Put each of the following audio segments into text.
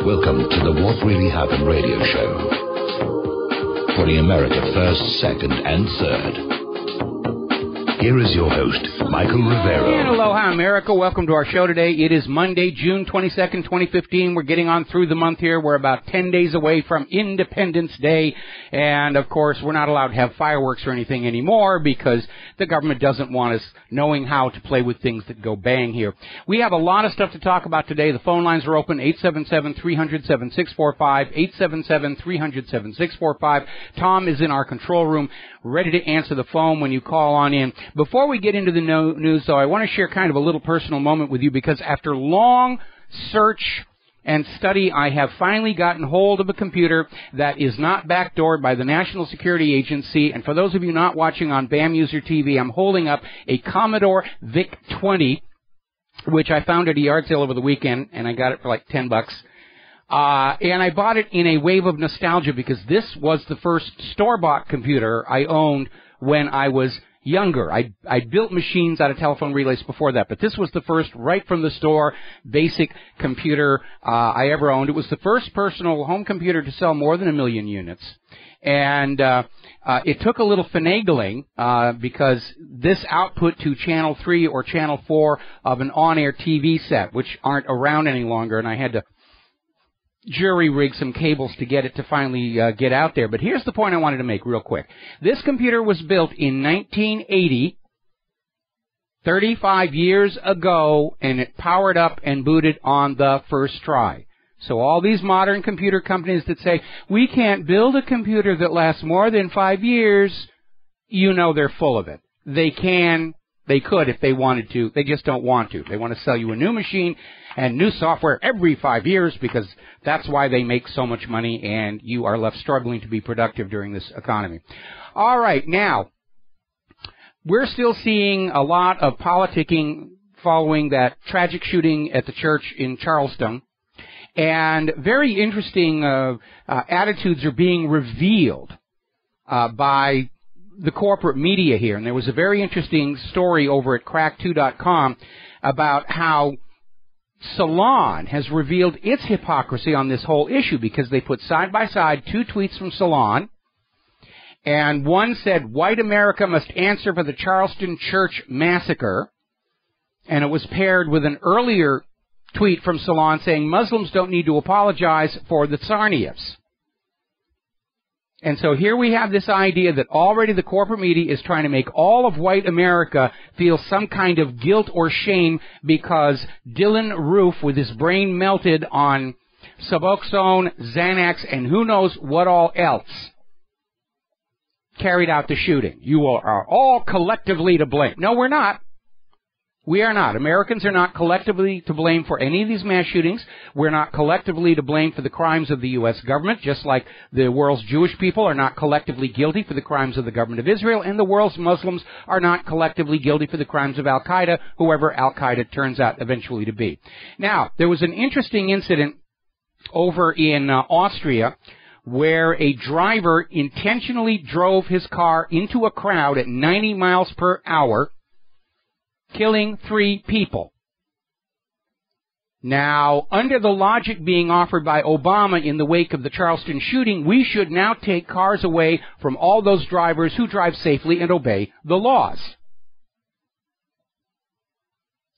Welcome to the What Really Happened radio show. Putting America first, second, and third. Here is your host, Michael Rivero. And aloha, America. Welcome to our show today. It is Monday, June 22nd, 2015. We're getting on through the month here. We're about 10 days away from Independence Day. And, of course, we're not allowed to have fireworks or anything anymore because the government doesn't want us knowing how to play with things that go bang here. We have a lot of stuff to talk about today. The phone lines are open, 877-300-7645, 877-300-7645. Tom is in our control room, ready to answer the phone when you call on in. Before we get into the news, though, I want to share kind of a little personal moment with you because after long search and study, I have finally gotten hold of a computer that is not backdoored by the National Security Agency. And for those of you not watching on BAM User TV, I'm holding up a Commodore VIC-20, which I found at a yard sale over the weekend, and I got it for like $10. And I bought it in a wave of nostalgia because this was the first store-bought computer I owned when I was younger. I built machines out of telephone relays before that, but this was the first right from the store basic computer I ever owned. It was the first personal home computer to sell more than 1 million units. And it took a little finagling because this output to channel 3 or channel 4 of an on-air TV set, which aren't around any longer, and I had to jury rig some cables to get it to finally get out there. But here's the point I wanted to make real quick. This computer was built in 1980, 35 years ago, and it powered up and booted on the first try. So all these modern computer companies that say, we can't build a computer that lasts more than 5 years, you know they're full of it. They could if they wanted to. They just don't want to. They want to sell you a new machine and new software every 5 years because that's why they make so much money and you are left struggling to be productive during this economy. All right, now, we're still seeing a lot of politicking following that tragic shooting at the church in Charleston. And very interesting attitudes are being revealed by the corporate media here. And there was a very interesting story over at crack2.com about how Salon has revealed its hypocrisy on this whole issue because they put side by side 2 tweets from Salon. And one said, white America must answer for the Charleston church massacre. And it was paired with an earlier tweet from Salon saying Muslims don't need to apologize for the Tsarnaevs. And so here we have this idea that already the corporate media is trying to make all of white America feel some kind of guilt or shame because Dylan Roof, with his brain melted on Suboxone, Xanax, and who knows what all else, carried out the shooting. You are all collectively to blame. No, we're not. We are not. Americans are not collectively to blame for any of these mass shootings. We're not collectively to blame for the crimes of the U.S. government, just like the world's Jewish people are not collectively guilty for the crimes of the government of Israel, and the world's Muslims are not collectively guilty for the crimes of Al-Qaeda, whoever Al-Qaeda turns out eventually to be. Now, there was an interesting incident over in Austria where a driver intentionally drove his car into a crowd at 90 miles per hour, killing 3 people. Now, under the logic being offered by Obama in the wake of the Charleston shooting, we should now take cars away from all those drivers who drive safely and obey the laws.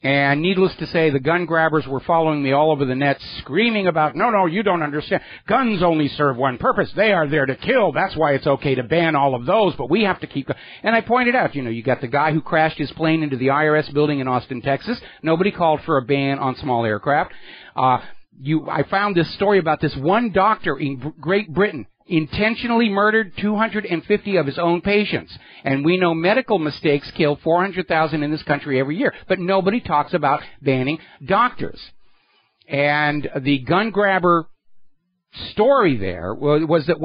And needless to say, the gun grabbers were following me all over the net, screaming about, no, you don't understand. Guns only serve one purpose. They are there to kill. That's why it's okay to ban all of those, but we have to keep... And I pointed out, you got the guy who crashed his plane into the IRS building in Austin, Texas. Nobody called for a ban on small aircraft. I found this story about this one doctor in Great Britain intentionally murdered 250 of his own patients. And we know medical mistakes kill 400,000 in this country every year. But nobody talks about banning doctors. And the gun grabber story there was that,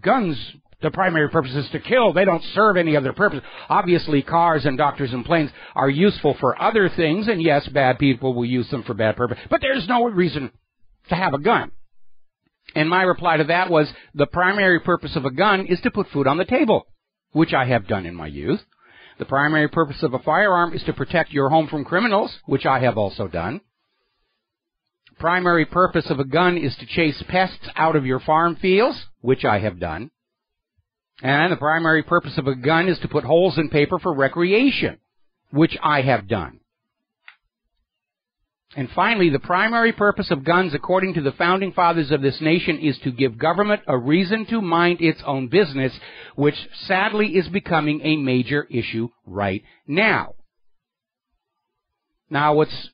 guns, the primary purpose is to kill. They don't serve any other purpose. Obviously, cars and doctors and planes are useful for other things. And yes, bad people will use them for bad purpose. But there's no reason to have a gun. And my reply to that was, the primary purpose of a gun is to put food on the table, which I have done in my youth. The primary purpose of a firearm is to protect your home from criminals, which I have also done. primary purpose of a gun is to chase pests out of your farm fields, which I have done. And the primary purpose of a gun is to put holes in paper for recreation, which I have done. And finally, the primary purpose of guns, according to the founding fathers of this nation, is to give government a reason to mind its own business, which sadly is becoming a major issue right now. Now, what's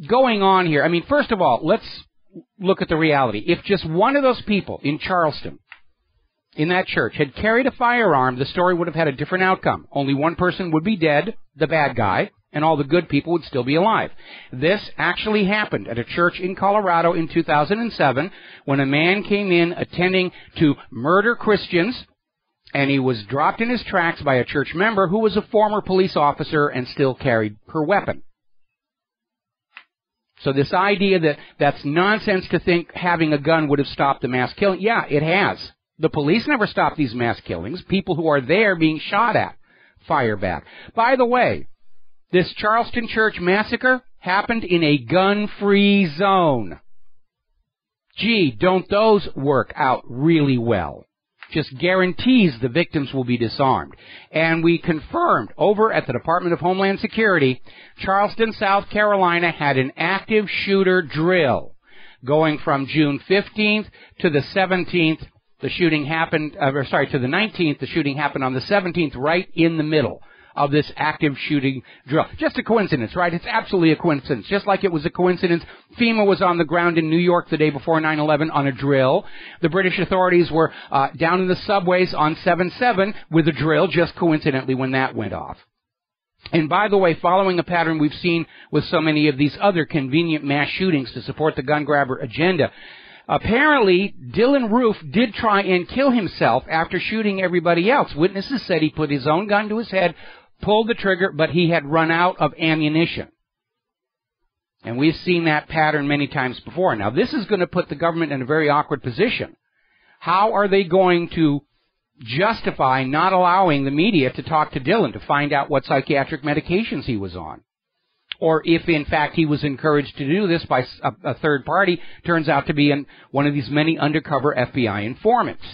going on here? I mean, first of all, let's look at the reality. If just one of those people in Charleston, in that church, had carried a firearm, the story would have had a different outcome. Only one person would be dead, the bad guy, and all the good people would still be alive. This actually happened at a church in Colorado in 2007 when a man came in attending to murder Christians, and he was dropped in his tracks by a church member who was a former police officer and still carried her weapon. So this idea that that's nonsense to think having a gun would have stopped the mass killing, yeah, it has. The police never stopped these mass killings. People who are there being shot at fire back. By the way, this Charleston church massacre happened in a gun-free zone. Gee, don't those work out really well? Just guarantees the victims will be disarmed. And we confirmed over at the Department of Homeland Security, Charleston, South Carolina had an active shooter drill going from June 15th to the 17th. The shooting happened, to the 19th. The shooting happened on the 17th, right in the middle of this active shooting drill. Just a coincidence, right? It's absolutely a coincidence. Just like it was a coincidence, FEMA was on the ground in New York the day before 9/11 on a drill. The British authorities were down in the subways on 7/7 with a drill, just coincidentally when that went off. And by the way, following a pattern we've seen with so many of these other convenient mass shootings to support the gun grabber agenda, apparently, Dylan Roof did try and kill himself after shooting everybody else. Witnesses said he put his own gun to his head, pulled the trigger, but he had run out of ammunition. And we've seen that pattern many times before. Now, this is going to put the government in a very awkward position. How are they going to justify not allowing the media to talk to Dylan to find out what psychiatric medications he was on? Or if, in fact, he was encouraged to do this by a third party, turns out to be one of these many undercover FBI informants.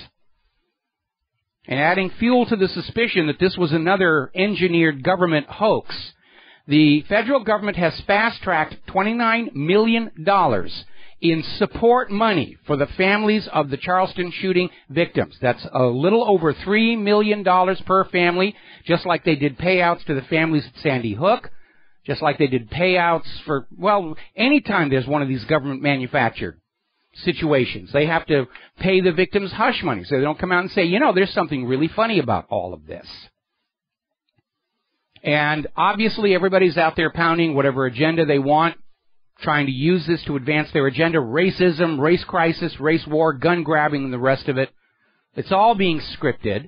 And adding fuel to the suspicion that this was another engineered government hoax, the federal government has fast-tracked $29 million in support money for the families of the Charleston shooting victims. That's a little over $3 million per family, just like they did payouts to the families at Sandy Hook, just like they did payouts for, well, anytime there's one of these government-manufactured situations. They have to pay the victims hush money so they don't come out and say, you know, there's something really funny about all of this. And obviously everybody's out there pounding whatever agenda they want, trying to use this to advance their agenda. Racism, race crisis, race war, gun grabbing, and the rest of it. It's all being scripted.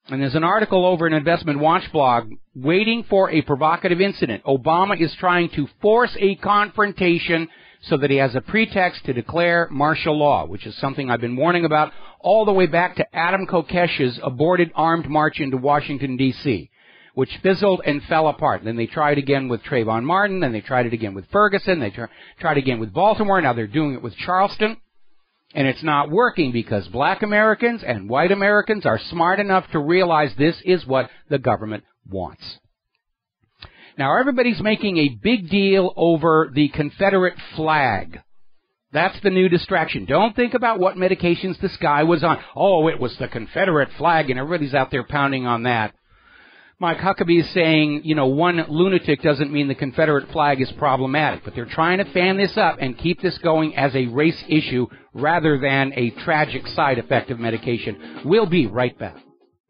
And there's an article over in Investment Watch blog, waiting for a provocative incident. Obama is trying to force a confrontation so that he has a pretext to declare martial law, which is something I've been warning about all the way back to Adam Kokesh's aborted armed march into Washington, D.C., which fizzled and fell apart. Then they tried again with Trayvon Martin, then they tried it again with Ferguson, they tried again with Baltimore, now they're doing it with Charleston. And it's not working because black Americans and white Americans are smart enough to realize this is what the government wants. Now, everybody's making a big deal over the Confederate flag. That's the new distraction. Don't think about what medications this guy was on. Oh, it was the Confederate flag, and everybody's out there pounding on that. Mike Huckabee is saying, you know, one lunatic doesn't mean the Confederate flag is problematic, but they're trying to fan this up and keep this going as a race issue rather than a tragic side effect of medication. We'll be right back.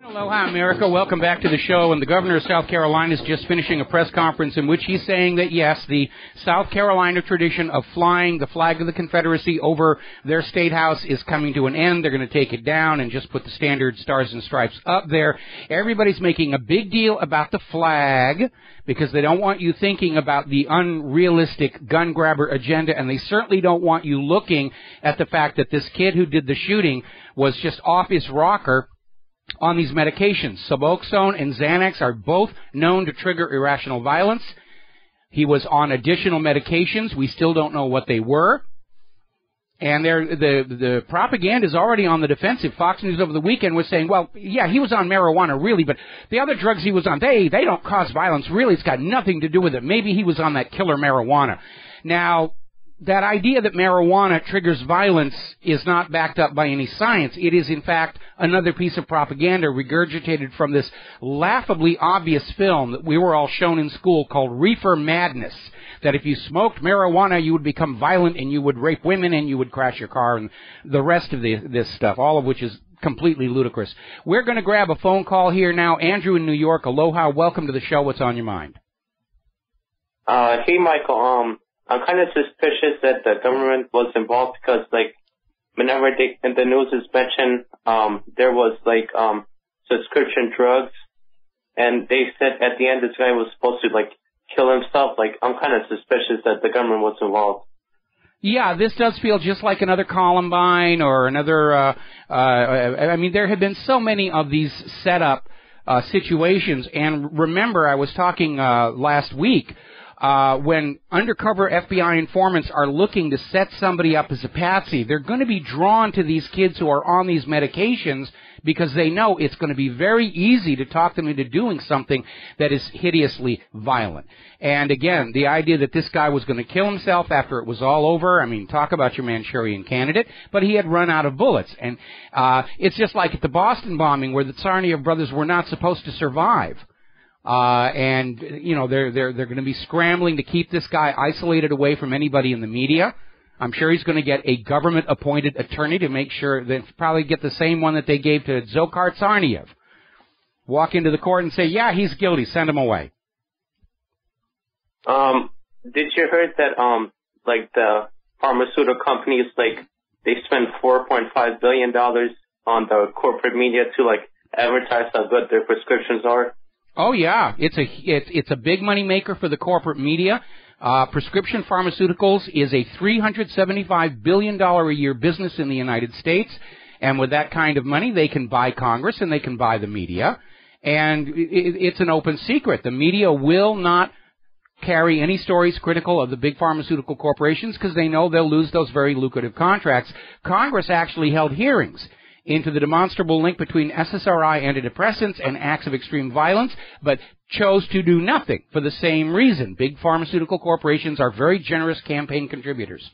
Aloha, America. Welcome back to the show. And the governor of South Carolina is just finishing a press conference in which he's saying that, yes, the South Carolina tradition of flying the flag of the Confederacy over their state house is coming to an end. They're going to take it down and just put the standard stars and stripes up there. Everybody's making a big deal about the flag because they don't want you thinking about the unrealistic gun grabber agenda, and they certainly don't want you looking at the fact that this kid who did the shooting was just off his rocker on these medications. Suboxone and Xanax are both known to trigger irrational violence. He was on additional medications. We still don't know what they were. And the propaganda is already on the defensive. Fox News over the weekend was saying, well, yeah, he was on marijuana, really, but the other drugs he was on, they don't cause violence. Really, it's got nothing to do with it. Maybe he was on that killer marijuana. Now, that idea that marijuana triggers violence is not backed up by any science. It is, in fact, another piece of propaganda regurgitated from this laughably obvious film that we were all shown in school called Reefer Madness, that if you smoked marijuana, you would become violent and you would rape women and you would crash your car and the rest of this stuff, all of which is completely ludicrous. We're going to grab a phone call here now. Andrew in New York, aloha, welcome to the show. What's on your mind? Hey, Michael, I'm kind of suspicious that the government was involved because, like, whenever in the news is mentioned, there was, like, subscription drugs, and they said at the end this guy was supposed to, like, kill himself. Like, I'm kind of suspicious that the government was involved. Yeah, this does feel just like another Columbine or another, I mean, there have been so many of these set-up situations, and remember, I was talking last week, when undercover FBI informants are looking to set somebody up as a patsy, they're going to be drawn to these kids who are on these medications because they know it's going to be very easy to talk them into doing something that is hideously violent. And again, the idea that this guy was going to kill himself after it was all over, I mean, talk about your Manchurian candidate, but he had run out of bullets. And it's just like at the Boston bombing where the Tsarnaev brothers were not supposed to survive. And, you know, they're going to be scrambling to keep this guy isolated away from anybody in the media. I'm sure he's going to get a government-appointed attorney to make sure that probably get the same one that they gave to Dzhokhar Tsarnaev. Walk into the court and say, yeah, he's guilty, send him away. Did you heard that, like, the pharmaceutical companies, like, they spend $4.5 billion on the corporate media to, like, advertise how good their prescriptions are? Oh yeah, it's a big money maker for the corporate media. Prescription pharmaceuticals is a $375 billion a year business in the United States, and with that kind of money, they can buy Congress and they can buy the media, and it's an open secret. The media will not carry any stories critical of the big pharmaceutical corporations because they know they'll lose those very lucrative contracts. Congress actually held hearings into the demonstrable link between SSRI antidepressants and acts of extreme violence, but chose to do nothing for the same reason. Big pharmaceutical corporations are very generous campaign contributors.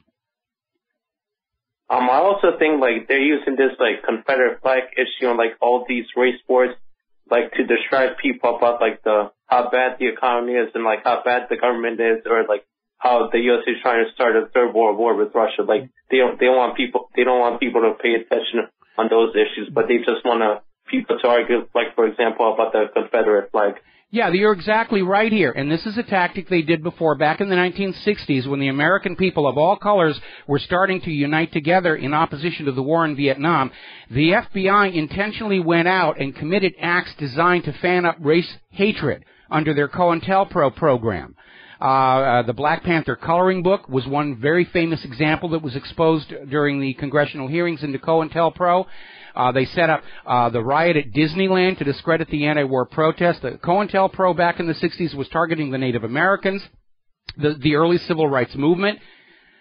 I also think, like, they're using this, like, Confederate flag issue on, like, all these race wars, like, to distract people about, like, how bad the economy is and, like, how bad the government is, or, like, how the U.S. is trying to start a third world war with Russia. Like, they don't want people to pay attention on those issues, but they just want people to argue, like, for example, about the Confederate flag. Yeah, you're exactly right here, and this is a tactic they did before, back in the 1960s, when the American people of all colors were starting to unite together in opposition to the war in Vietnam. The FBI intentionally went out and committed acts designed to fan up race hatred under their COINTELPRO program. The Black Panther coloring book was one very famous example that was exposed during the congressional hearings into COINTELPRO. They set up the riot at Disneyland to discredit the anti-war protest. The COINTELPRO back in the 60s was targeting the Native Americans, the early civil rights movement.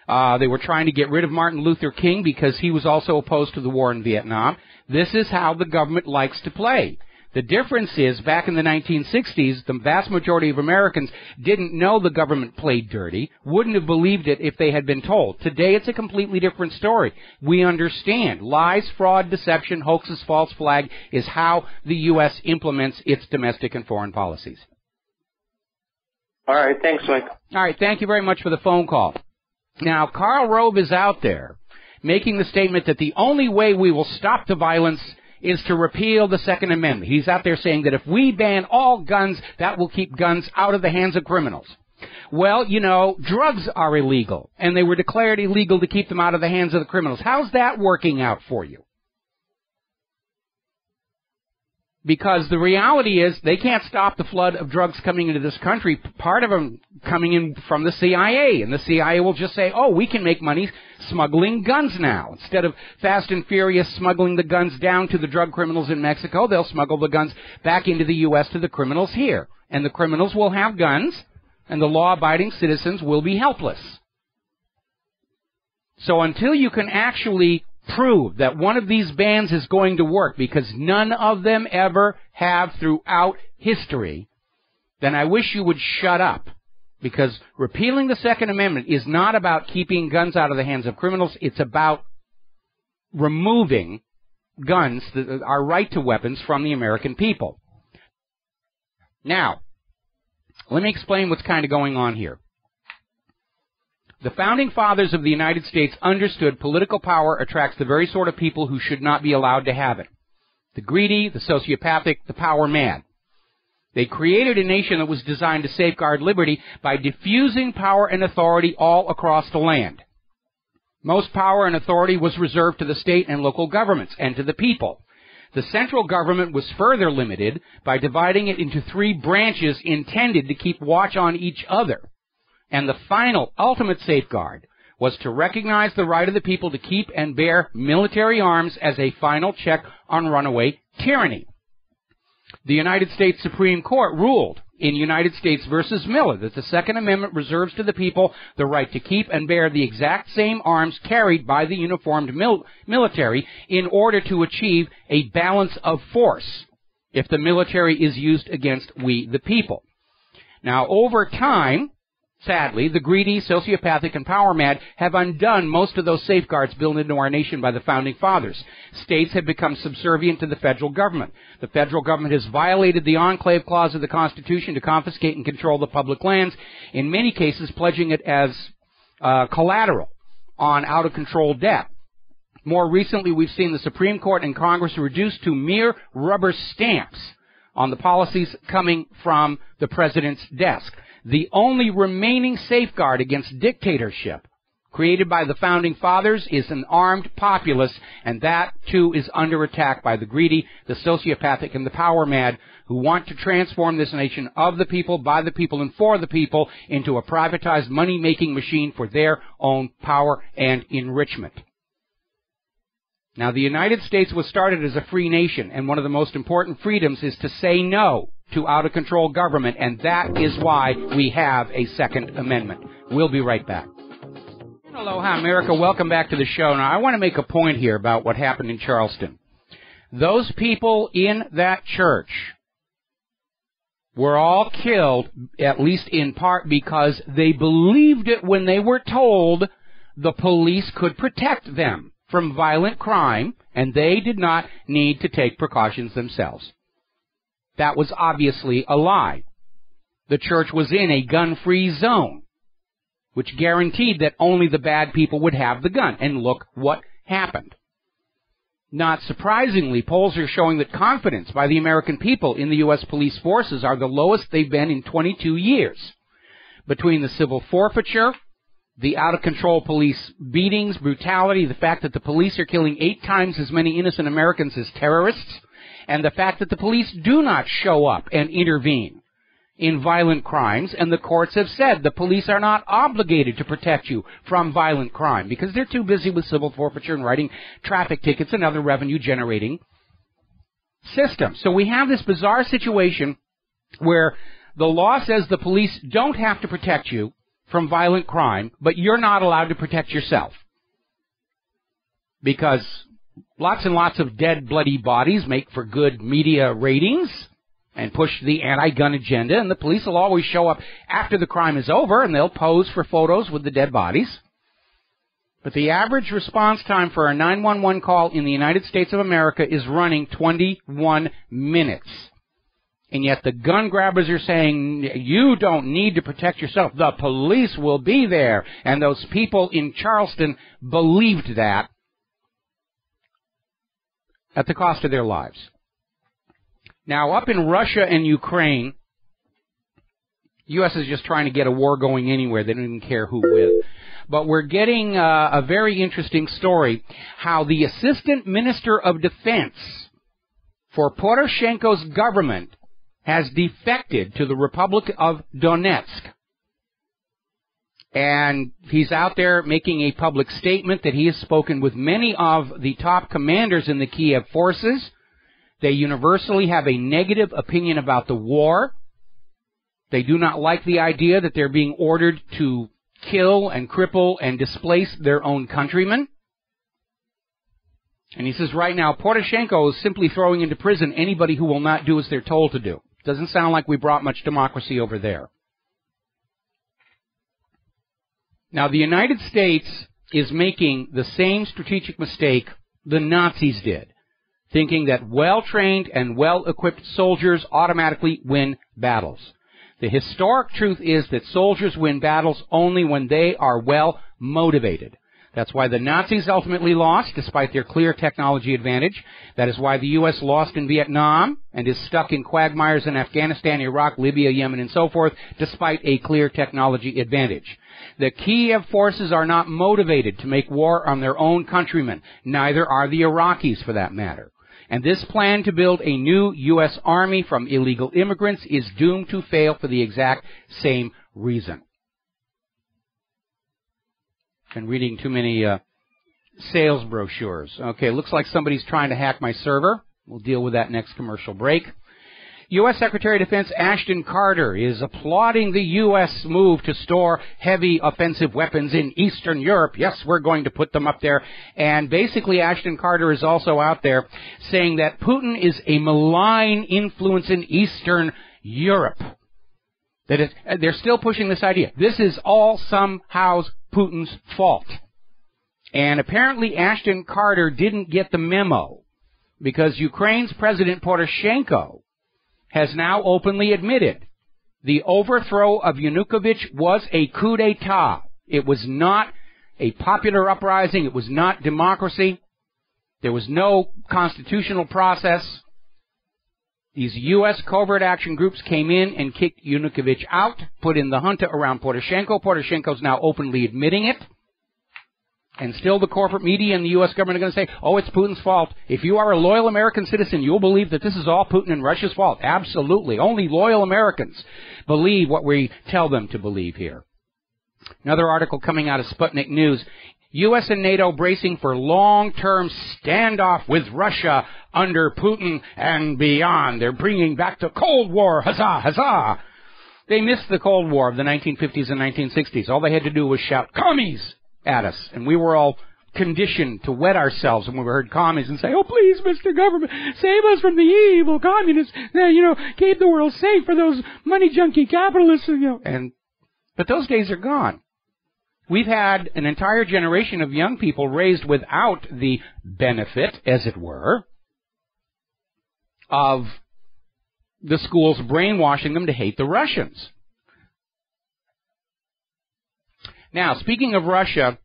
They were trying to get rid of Martin Luther King because he was also opposed to the war in Vietnam. This is how the government likes to play. The difference is, back in the 1960s, the vast majority of Americans didn't know the government played dirty, wouldn't have believed it if they had been told. Today, it's a completely different story. We understand. Lies, fraud, deception, hoaxes, false flag is how the U.S. implements its domestic and foreign policies. All right, thanks, Mike. All right, thank you very much for the phone call. Now, Karl Rove is out there making the statement that the only way we will stop the violence is to repeal the Second Amendment. He's out there saying that if we ban all guns, that will keep guns out of the hands of criminals. Well, you know, drugs are illegal, and they were declared illegal to keep them out of the hands of the criminals. How's that working out for you? Because the reality is they can't stop the flood of drugs coming into this country, part of them coming in from the CIA. And the CIA will just say, oh, we can make money smuggling guns now. Instead of Fast and Furious smuggling the guns down to the drug criminals in Mexico, they'll smuggle the guns back into the U.S. to the criminals here. And the criminals will have guns, and the law-abiding citizens will be helpless. So until you can actually prove that one of these bans is going to work, because none of them ever have throughout history, then I wish you would shut up. Because repealing the Second Amendment is not about keeping guns out of the hands of criminals. It's about removing guns, our right to weapons, from the American people. Now, let me explain what's kind of going on here. The Founding Fathers of the United States understood political power attracts the very sort of people who should not be allowed to have it. The greedy, the sociopathic, the power mad. They created a nation that was designed to safeguard liberty by diffusing power and authority all across the land. Most power and authority was reserved to the state and local governments and to the people. The central government was further limited by dividing it into 3 branches intended to keep watch on each other. And the final, ultimate safeguard was to recognize the right of the people to keep and bear military arms as a final check on runaway tyranny. The United States Supreme Court ruled in United States v. Miller that the Second Amendment reserves to the people the right to keep and bear the exact same arms carried by the uniformed military in order to achieve a balance of force if the military is used against we the people. Now, over time, sadly, the greedy, sociopathic, and power mad have undone most of those safeguards built into our nation by the Founding Fathers. States have become subservient to the federal government. The federal government has violated the Enclave Clause of the Constitution to confiscate and control the public lands, in many cases pledging it as collateral on out-of-control debt. More recently, we've seen the Supreme Court and Congress reduced to mere rubber stamps on the policies coming from the president's desk. The only remaining safeguard against dictatorship created by the Founding Fathers is an armed populace, and that, too, is under attack by the greedy, the sociopathic, and the power mad who want to transform this nation of the people, by the people, and for the people into a privatized money-making machine for their own power and enrichment. Now, the United States was started as a free nation, and one of the most important freedoms is to say no to out-of-control government, and that is why we have a Second Amendment. We'll be right back. Aloha, America. Welcome back to the show. Now, I want to make a point here about what happened in Charleston. Those people in that church were all killed, at least in part, because they believed it when they were told the police could protect them from violent crime, and they did not need to take precautions themselves. That was obviously a lie. The church was in a gun-free zone, which guaranteed that only the bad people would have the gun. And look what happened. Not surprisingly, polls are showing that confidence by the American people in the U.S. police forces are the lowest they've been in 22 years. Between the civil forfeiture, the out-of-control police beatings, brutality, the fact that the police are killing 8 times as many innocent Americans as terrorists, and the fact that the police do not show up and intervene in violent crimes, and the courts have said the police are not obligated to protect you from violent crime because they're too busy with civil forfeiture and writing traffic tickets and other revenue-generating systems. So we have this bizarre situation where the law says the police don't have to protect you from violent crime, but you're not allowed to protect yourself because lots and lots of dead, bloody bodies make for good media ratings and push the anti-gun agenda, and the police will always show up after the crime is over, and they'll pose for photos with the dead bodies. But the average response time for a 911 call in the United States of America is running 21 minutes. And yet the gun grabbers are saying, you don't need to protect yourself. The police will be there. And those people in Charleston believed that at the cost of their lives. Now, up in Russia and Ukraine, the U.S. is just trying to get a war going anywhere. They don't even care who with. But we're getting a very interesting story, how the Assistant Minister of Defense For Poroshenko's government has defected to the Republic of Donetsk. And he's out there making a public statement that he has spoken with many of the top commanders in the Kiev forces. They universally have a negative opinion about the war. They do not like the idea that they're being ordered to kill and cripple and displace their own countrymen. And he says right now, Poroshenko is simply throwing into prison anybody who will not do as they're told to do. Doesn't sound like we brought much democracy over there. Now, the United States is making the same strategic mistake the Nazis did, thinking that well-trained and well-equipped soldiers automatically win battles. The historic truth is that soldiers win battles only when they are well-motivated. That's why the Nazis ultimately lost, despite their clear technology advantage. That is why the U.S. lost in Vietnam and is stuck in quagmires in Afghanistan, Iraq, Libya, Yemen, and so forth, despite a clear technology advantage. The Kiev forces are not motivated to make war on their own countrymen. Neither are the Iraqis, for that matter. And this plan to build a new U.S. army from illegal immigrants is doomed to fail for the exact same reason. Been reading too many sales brochures. Okay, looks like somebody's trying to hack my server. We'll deal with that next commercial break. U.S. Secretary of Defense Ashton Carter is applauding the U.S. move to store heavy offensive weapons in Eastern Europe. Yes, we're going to put them up there. And basically, Ashton Carter is also out there saying that Putin is a malign influence in Eastern Europe. They're still pushing this idea. This is all somehow Putin's fault. And apparently Ashton Carter didn't get the memo because Ukraine's President Poroshenko has now openly admitted the overthrow of Yanukovych was a coup d'etat. It was not a popular uprising. It was not democracy. There was no constitutional process. These U.S. covert action groups came in and kicked Yanukovych out, put in the junta around Poroshenko. Poroshenko's now openly admitting it. And still the corporate media and the U.S. government are going to say, oh, it's Putin's fault. If you are a loyal American citizen, you'll believe that this is all Putin and Russia's fault. Absolutely. Only loyal Americans believe what we tell them to believe here. Another article coming out of Sputnik News. U.S. and NATO bracing for long-term standoff with Russia under Putin and beyond. They're bringing back the Cold War. Huzzah, huzzah. They missed the Cold War of the 1950s and 1960s. All they had to do was shout, commies! At us, and we were all conditioned to wet ourselves when we heard commies and say, oh, please, Mr. Government, save us from the evil communists, keep the world safe for those money junkie capitalists, but those days are gone. We've had an entire generation of young people raised without the benefit, as it were, of the schools brainwashing them to hate the Russians. Now, speaking of Russia,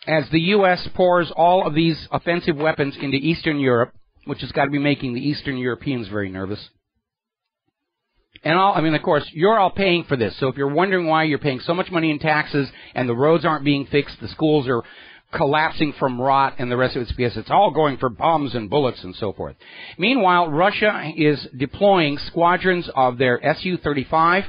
as the U.S. pours all of these offensive weapons into Eastern Europe, which has got to be making the Eastern Europeans very nervous, and of course, you're all paying for this. So if you're wondering why you're paying so much money in taxes and the roads aren't being fixed, the schools are collapsing from rot and the rest of it's because it's all going for bombs and bullets and so forth. Meanwhile, Russia is deploying squadrons of their Su-35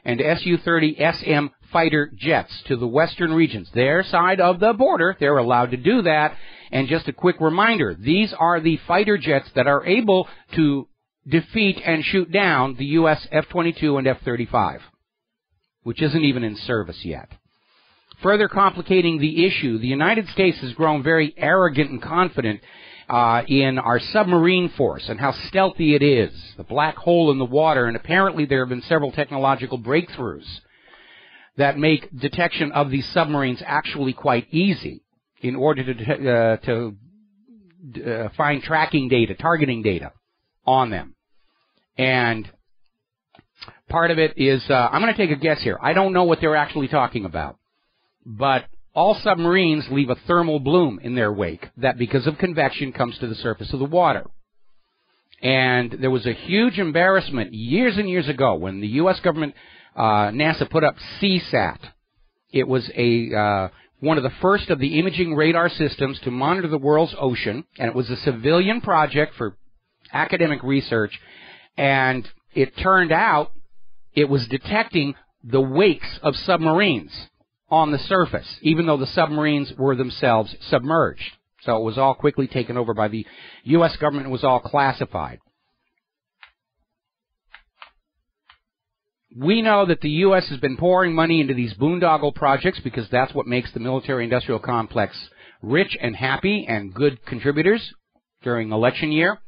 and Su-30 SM fighter jets to the western regions. Their side of the border, they're allowed to do that. And just a quick reminder, these are the fighter jets that are able to defeat and shoot down the U.S. F-22 and F-35, which isn't even in service yet. Further complicating the issue, the United States has grown very arrogant and confident in our submarine force and how stealthy it is, the black hole in the water, and apparently there have been several technological breakthroughs that make detection of these submarines actually quite easy in order to find tracking data, targeting data on them. And part of it is, I'm going to take a guess here. I don't know what they're actually talking about, but all submarines leave a thermal bloom in their wake that, because of convection, comes to the surface of the water. And there was a huge embarrassment years and years ago when the U.S. government, NASA, put up CSAT. It was one of the first of the imaging radar systems to monitor the world's ocean, and it was a civilian project for academic research, and it turned out it was detecting the wakes of submarines on the surface, even though the submarines were themselves submerged. So it was all quickly taken over by the U.S. government. It was all classified. We know that the U.S. has been pouring money into these boondoggle projects because that's what makes the military-industrial complex rich and happy and good contributors during election year.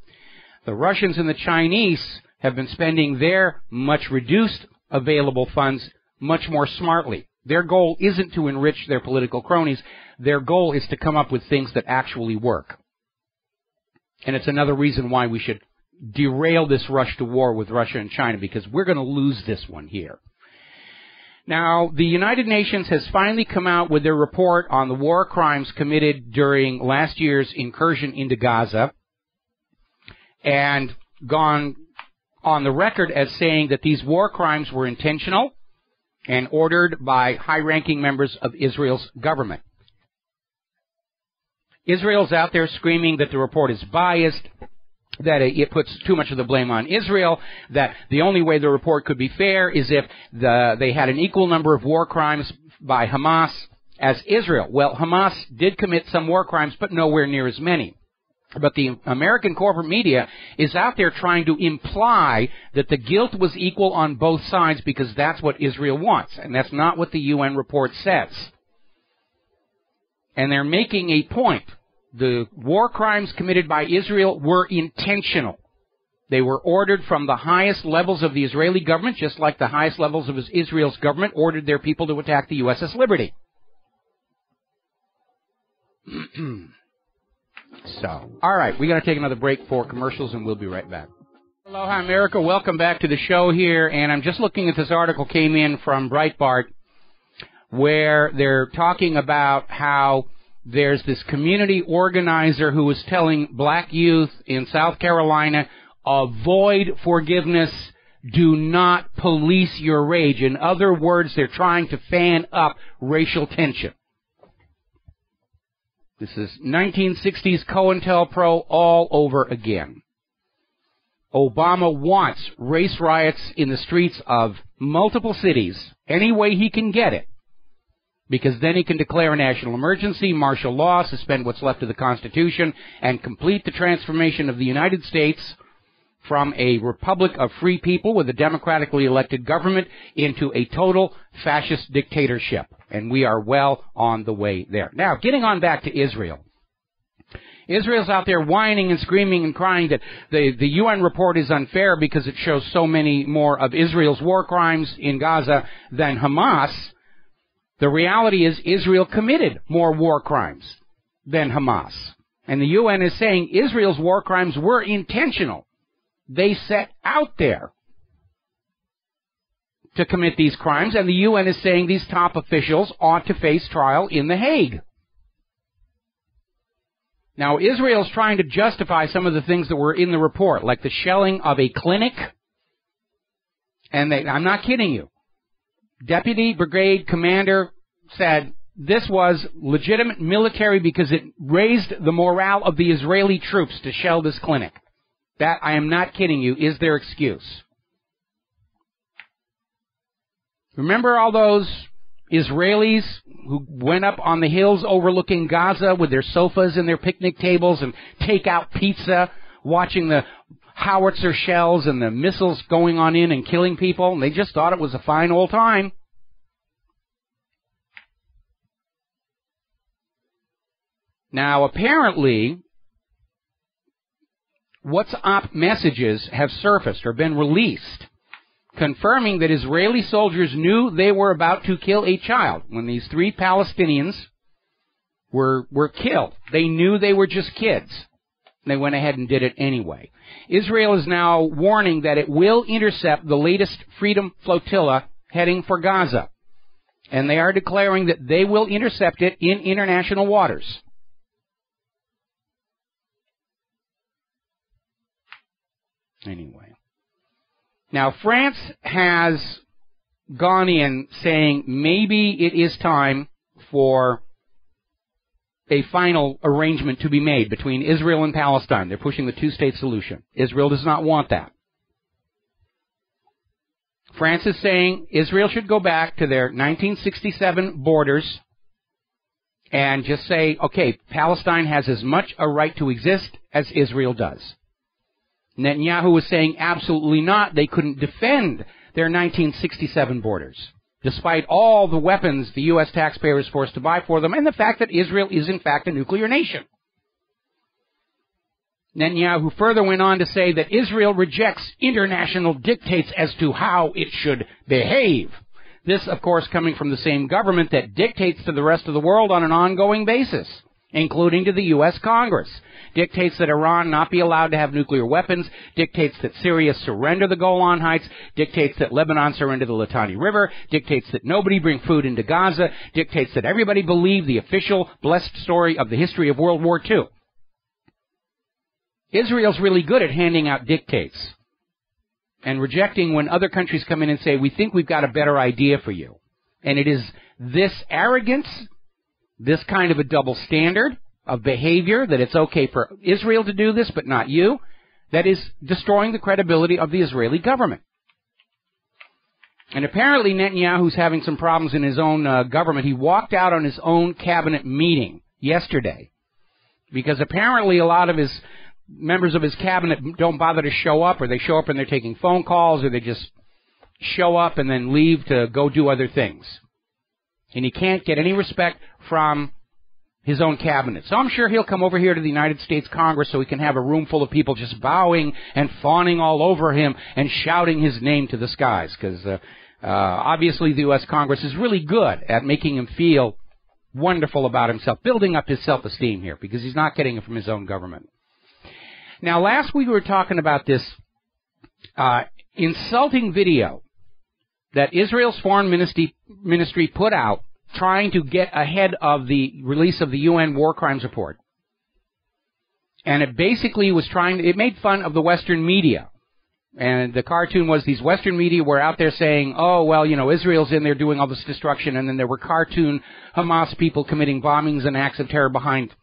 The Russians and the Chinese have been spending their much reduced available funds much more smartly. Their goal isn't to enrich their political cronies. Their goal is to come up with things that actually work. And it's another reason why we should derail this rush to war with Russia and China, because we're going to lose this one here. Now, the United Nations has finally come out with their report on the war crimes committed during last year's incursion into Gaza and gone on the record as saying that these war crimes were intentional and ordered by high-ranking members of Israel's government. Israel's out there screaming that the report is biased, that it puts too much of the blame on Israel, that the only way the report could be fair is if they had an equal number of war crimes by Hamas as Israel. Well, Hamas did commit some war crimes, but nowhere near as many. But the American corporate media is out there trying to imply that the guilt was equal on both sides because that's what Israel wants, and that's not what the UN report says. And they're making a point. The war crimes committed by Israel were intentional. They were ordered from the highest levels of the Israeli government, just like the highest levels of Israel's government ordered their people to attack the USS Liberty. So, all right, we're going to take another break for commercials, and we'll be right back. Aloha, America. Welcome back to the show here, and I'm just looking at this article came in from Breitbart where they're talking about how there's this community organizer who was telling black youth in South Carolina, avoid forgiveness, do not police your rage. In other words, they're trying to fan up racial tension. This is 1960s COINTELPRO all over again. Obama wants race riots in the streets of multiple cities any way he can get it, because then he can declare a national emergency, martial law, suspend what's left of the Constitution, and complete the transformation of the United States from a republic of free people with a democratically elected government into a total fascist dictatorship. And we are well on the way there. Now, getting on back to Israel. Israel's out there whining and screaming and crying that the UN report is unfair because it shows so many more of Israel's war crimes in Gaza than Hamas. The reality is Israel committed more war crimes than Hamas. And the UN is saying Israel's war crimes were intentional. They set out there to commit these crimes, and the UN is saying these top officials ought to face trial in The Hague. Now, Israel's trying to justify some of the things that were in the report, like the shelling of a clinic. And I'm not kidding you. Deputy Brigade Commander said this was legitimate military because it raised the morale of the Israeli troops to shell this clinic. That, I am not kidding you, is their excuse. Remember all those Israelis who went up on the hills overlooking Gaza with their sofas and their picnic tables and take out pizza, watching the howitzer shells and the missiles going on in and killing people, and they just thought it was a fine old time. Now, apparently, WhatsApp messages have surfaced or been released confirming that Israeli soldiers knew they were about to kill a child when these 3 Palestinians were killed. They knew they were just kids. They went ahead and did it anyway. Israel is now warning that it will intercept the latest Freedom Flotilla heading for Gaza. And they are declaring that they will intercept it in international waters. Anyway. Now, France has gone in saying maybe it is time for a final arrangement to be made between Israel and Palestine. They're pushing the two-state solution. Israel does not want that. France is saying Israel should go back to their 1967 borders and just say, okay, Palestine has as much a right to exist as Israel does. Netanyahu was saying absolutely not. They couldn't defend their 1967 borders, despite all the weapons the U.S. taxpayer is forced to buy for them, and the fact that Israel is in fact a nuclear nation. Netanyahu further went on to say that Israel rejects international dictates as to how it should behave. This, of course, coming from the same government that dictates to the rest of the world on an ongoing basis, including to the U.S. Congress. Dictates that Iran not be allowed to have nuclear weapons, dictates that Syria surrender the Golan Heights, dictates that Lebanon surrender the Litani River, dictates that nobody bring food into Gaza, dictates that everybody believe the official blessed story of the history of World War II. Israel's really good at handing out dictates and rejecting when other countries come in and say, we think we've got a better idea for you. And it is this arrogance, this kind of a double standard of behavior, that it's okay for Israel to do this but not you, that is destroying the credibility of the Israeli government. And apparently Netanyahu's having some problems in his own government. He walked out on his own cabinet meeting yesterday because apparently a lot of his members of his cabinet don't bother to show up, or they show up and they're taking phone calls, or they just show up and then leave to go do other things. And he can't get any respect from his own cabinet. So I'm sure he'll come over here to the United States Congress so he can have a room full of people just bowing and fawning all over him and shouting his name to the skies, because obviously the U.S. Congress is really good at making him feel wonderful about himself, building up his self-esteem here, because he's not getting it from his own government. Now, last week we were talking about this insulting video that Israel's foreign ministry put out trying to get ahead of the release of the UN War Crimes Report. And it basically was it made fun of the Western media. And the cartoon was these Western media were out there saying, oh, well, you know, Israel's in there doing all this destruction, and then there were cartoon Hamas people committing bombings and acts of terror behind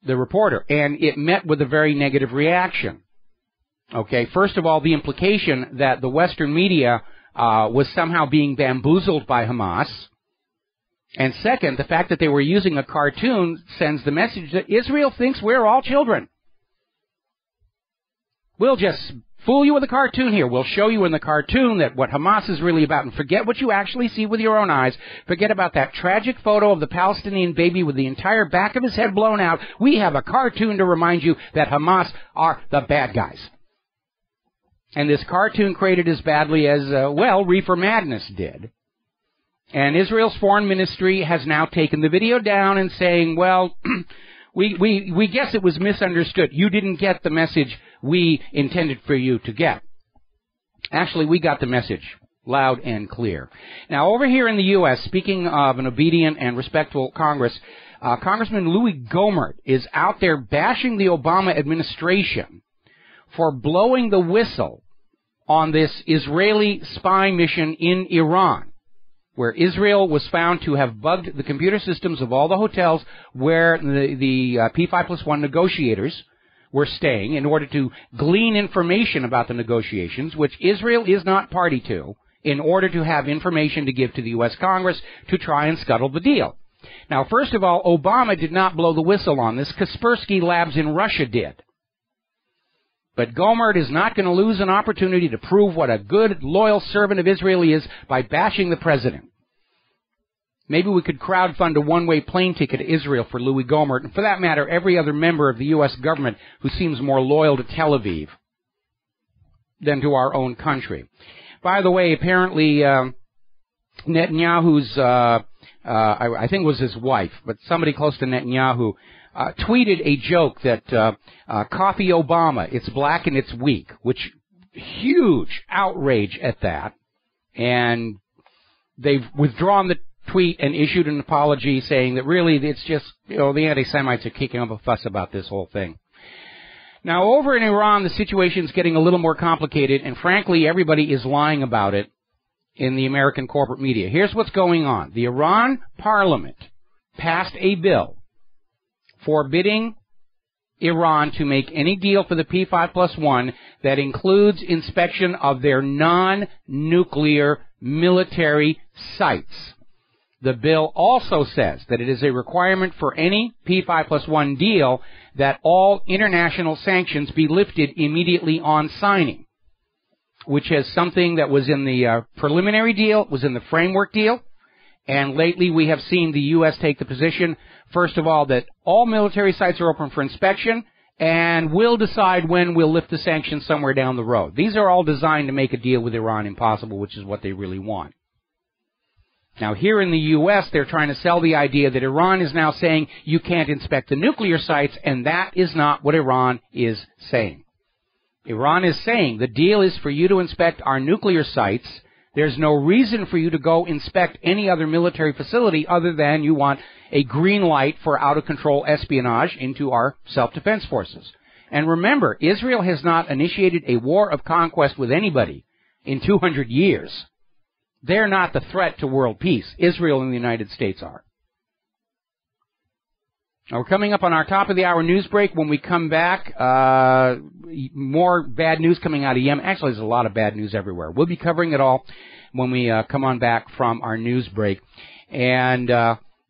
the reporter, and it met with a very negative reaction. Okay, first of all, the implication that the Western media was somehow being bamboozled by Hamas, and second, the fact that they were using a cartoon sends the message that Israel thinks we're all children. We'll just fool you with a cartoon here. We'll show you in the cartoon that what Hamas is really about, and forget what you actually see with your own eyes. Forget about that tragic photo of the Palestinian baby with the entire back of his head blown out. We have a cartoon to remind you that Hamas are the bad guys. And this cartoon created as badly as, Reefer Madness did. And Israel's foreign ministry has now taken the video down and saying, well, we guess it was misunderstood. You didn't get the message we intended for you to get. Actually, we got the message loud and clear. Now, over here in the U.S., speaking of an obedient and respectful Congress, Congressman Louis Gohmert is out there bashing the Obama administration for blowing the whistle on this Israeli spy mission in Iran, where Israel was found to have bugged the computer systems of all the hotels where the P5+1 negotiators were staying in order to glean information about the negotiations, which Israel is not party to, in order to have information to give to the U.S. Congress to try and scuttle the deal. Now, first of all, Obama did not blow the whistle on this. Kaspersky Labs in Russia did. But Gohmert is not going to lose an opportunity to prove what a good, loyal servant of Israel he is by bashing the president. Maybe we could crowdfund a one-way plane ticket to Israel for Louis Gohmert, and for that matter, every other member of the U.S. government who seems more loyal to Tel Aviv than to our own country. By the way, apparently Netanyahu's, I think it was his wife, but somebody close to Netanyahu, tweeted a joke that coffee Obama, it's black and it's weak, which huge outrage at that. And they've withdrawn the tweet and issued an apology saying that really it's just, the anti-Semites are kicking up a fuss about this whole thing. Now, over in Iran, the situation's getting a little more complicated, and frankly, everybody is lying about it in the American corporate media. Here's what's going on. The Iran parliament passed a bill forbidding Iran to make any deal for the P5+1 that includes inspection of their non-nuclear military sites. The bill also says that it is a requirement for any P5+1 deal that all international sanctions be lifted immediately on signing, which is something that was in the preliminary deal, was in the framework deal, and lately we have seen the U.S. take the position, first of all, that all military sites are open for inspection, and we'll decide when we'll lift the sanctions somewhere down the road. These are all designed to make a deal with Iran impossible, which is what they really want. Now, here in the U.S., they're trying to sell the idea that Iran is now saying you can't inspect the nuclear sites, and that is not what Iran is saying. Iran is saying the deal is for you to inspect our nuclear sites. There's no reason for you to go inspect any other military facility other than you want a green light for out-of-control espionage into our self-defense forces. And remember, Israel has not initiated a war of conquest with anybody in 200 years. They're not the threat to world peace. Israel and the United States are. Now, we're coming up on our top of the hour news break. When we come back, more bad news coming out of Yemen. Actually, there's a lot of bad news everywhere. We'll be covering it all when we come on back from our news break. And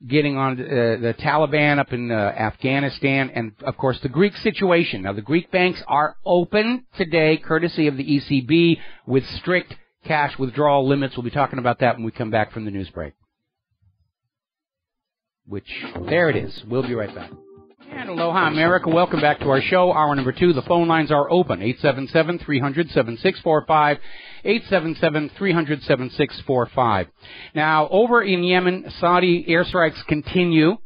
getting on the Taliban up in Afghanistan and, of course, the Greek situation. Now, the Greek banks are open today, courtesy of the ECB, with strict cash withdrawal limits. We'll be talking about that when we come back from the news break. There it is. We'll be right back. And aloha, America. Welcome back to our show. Hour number 2. The phone lines are open. 877-300-7645. 877-300-7645. Now, over in Yemen, Saudi airstrikes continue,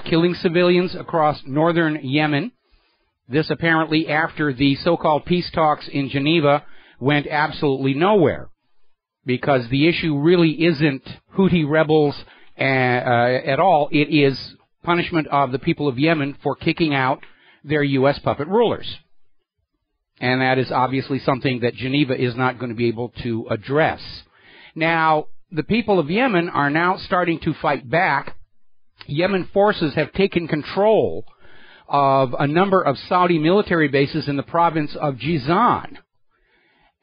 killing civilians across northern Yemen. This apparently after the so-called peace talks in Geneva went absolutely nowhere, because the issue really isn't Houthi rebels at all. It is punishment of the people of Yemen for kicking out their U.S. puppet rulers. And that is obviously something that Geneva is not going to be able to address. Now, the people of Yemen are now starting to fight back. Yemen forces have taken control of a number of Saudi military bases in the province of Jizan.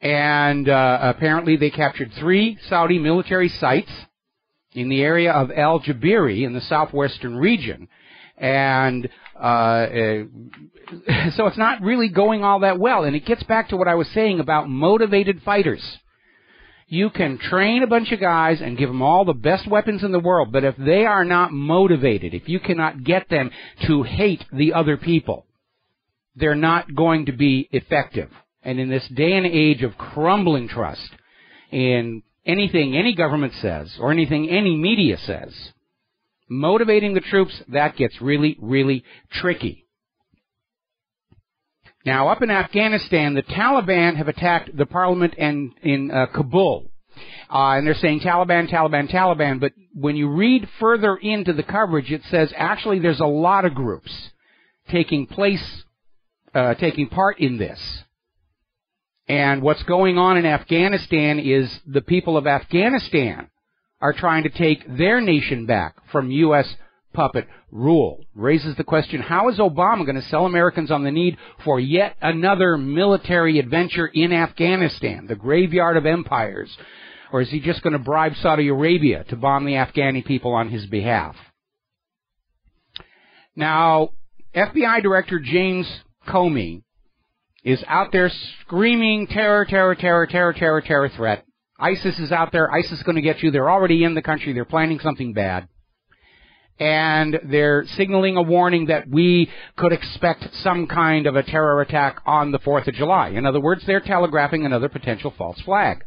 And apparently they captured 3 Saudi military sites in the area of Al Jabiri in the southwestern region. And so it's not really going all that well. And it gets back to what I was saying about motivated fighters. You can train a bunch of guys and give them all the best weapons in the world, but if they are not motivated, if you cannot get them to hate the other people, they're not going to be effective. And in this day and age of crumbling trust in anything any government says or anything any media says, motivating the troops, that gets really, really tricky. Now, up in Afghanistan, the Taliban have attacked the parliament in Kabul. And they're saying Taliban, Taliban, Taliban. But when you read further into the coverage, it says actually there's a lot of groups taking part in this. And what's going on in Afghanistan is the people of Afghanistan are trying to take their nation back from U.S. puppet rule. Raises the question, how is Obama going to sell Americans on the need for yet another military adventure in Afghanistan, the graveyard of empires? Or is he just going to bribe Saudi Arabia to bomb the Afghani people on his behalf? Now, FBI Director James Comey is out there screaming terror, terror, terror, terror, terror, terror threat. ISIS is out there. ISIS is going to get you. They're already in the country. They're planning something bad. And they're signaling a warning that we could expect some kind of a terror attack on the 4th of July. In other words, they're telegraphing another potential false flag.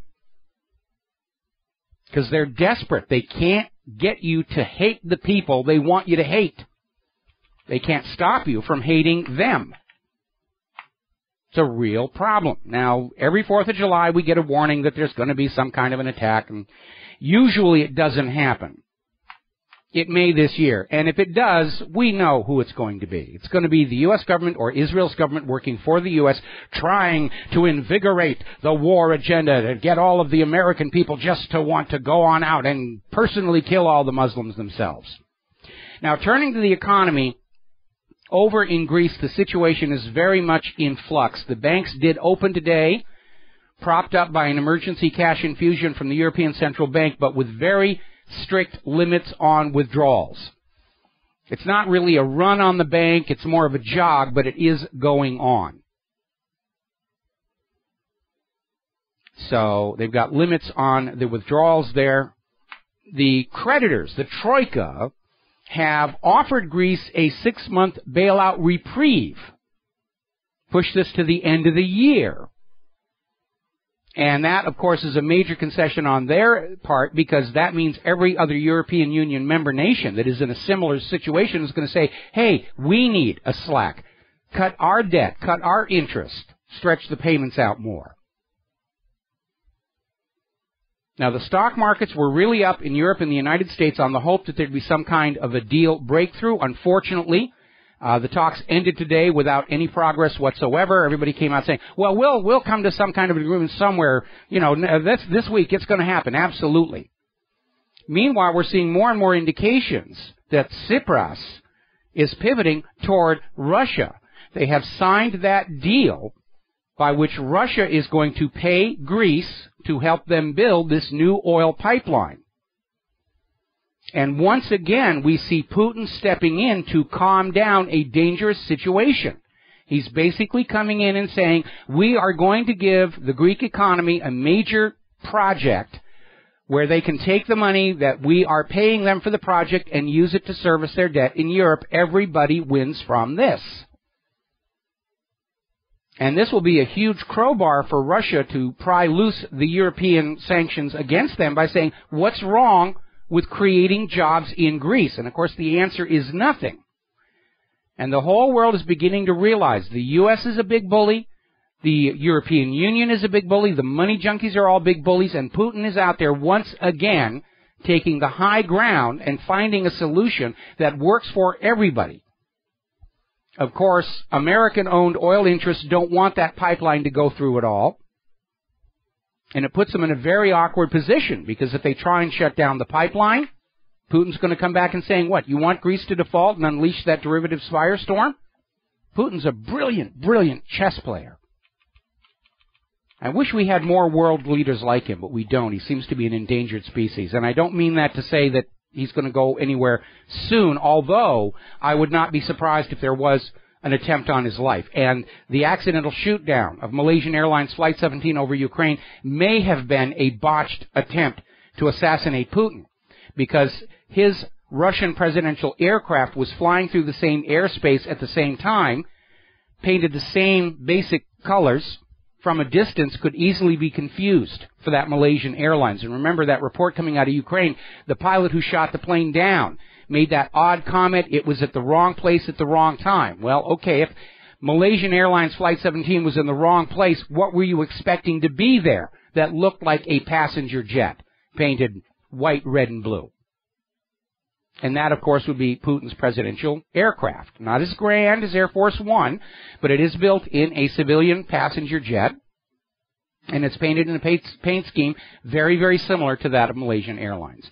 Because they're desperate. They can't get you to hate the people they want you to hate. They can't stop you from hating them. It's a real problem. Now, every 4th of July we get a warning that there's going to be some kind of an attack, and usually it doesn't happen. It may this year, and if it does, we know who it's going to be. It's going to be the U.S. government or Israel's government working for the U.S., trying to invigorate the war agenda to get all of the American people just to want to go on out and personally kill all the Muslims themselves. Now, turning to the economy, over in Greece, the situation is very much in flux. The banks did open today, propped up by an emergency cash infusion from the European Central Bank, but with very strict limits on withdrawals. It's not really a run on the bank, it's more of a jog, but it is going on. So they've got limits on the withdrawals there. The creditors, the Troika, have offered Greece a 6-month bailout reprieve. Push this to the end of the year. And that, of course, is a major concession on their part, because that means every other European Union member nation that is in a similar situation is going to say, hey, we need a slack. Cut our debt, cut our interest, stretch the payments out more. Now, the stock markets were really up in Europe and the United States on the hope that there'd be some kind of a deal breakthrough. Unfortunately, the talks ended today without any progress whatsoever. Everybody came out saying, well, we'll come to some kind of agreement somewhere. You know, this week it's going to happen. Absolutely. Meanwhile, we're seeing more and more indications that Tsipras is pivoting toward Russia. They have signed that deal by which Russia is going to pay Greece to help them build this new oil pipeline. And once again, we see Putin stepping in to calm down a dangerous situation. He's basically coming in and saying, we are going to give the Greek economy a major project where they can take the money that we are paying them for the project and use it to service their debt in Europe. Everybody wins from this. And this will be a huge crowbar for Russia to pry loose the European sanctions against them by saying, what's wrong with creating jobs in Greece? And of course the answer is nothing. And the whole world is beginning to realize the U.S. is a big bully, the European Union is a big bully, the money junkies are all big bullies, and Putin is out there once again taking the high ground and finding a solution that works for everybody. Of course, American-owned oil interests don't want that pipeline to go through at all. And it puts them in a very awkward position, because if they try and shut down the pipeline, Putin's going to come back and saying, what, you want Greece to default and unleash that derivatives firestorm? Putin's a brilliant, brilliant chess player. I wish we had more world leaders like him, but we don't. He seems to be an endangered species. And I don't mean that to say that he's going to go anywhere soon, although I would not be surprised if there was an attempt on his life. And the accidental shoot down of Malaysian Airlines Flight 17 over Ukraine may have been a botched attempt to assassinate Putin, because his Russian presidential aircraft was flying through the same airspace at the same time, painted the same basic colors, from a distance could easily be confused for that Malaysian Airlines. And remember that report coming out of Ukraine, the pilot who shot the plane down made that odd comment, it was at the wrong place at the wrong time. Well, okay, if Malaysian Airlines Flight 17 was in the wrong place, what were you expecting to be there that looked like a passenger jet painted white, red, and blue? And that, of course, would be Putin's presidential aircraft. Not as grand as Air Force One, but it is built in a civilian passenger jet, and it's painted in a paint scheme very, very similar to that of Malaysian Airlines.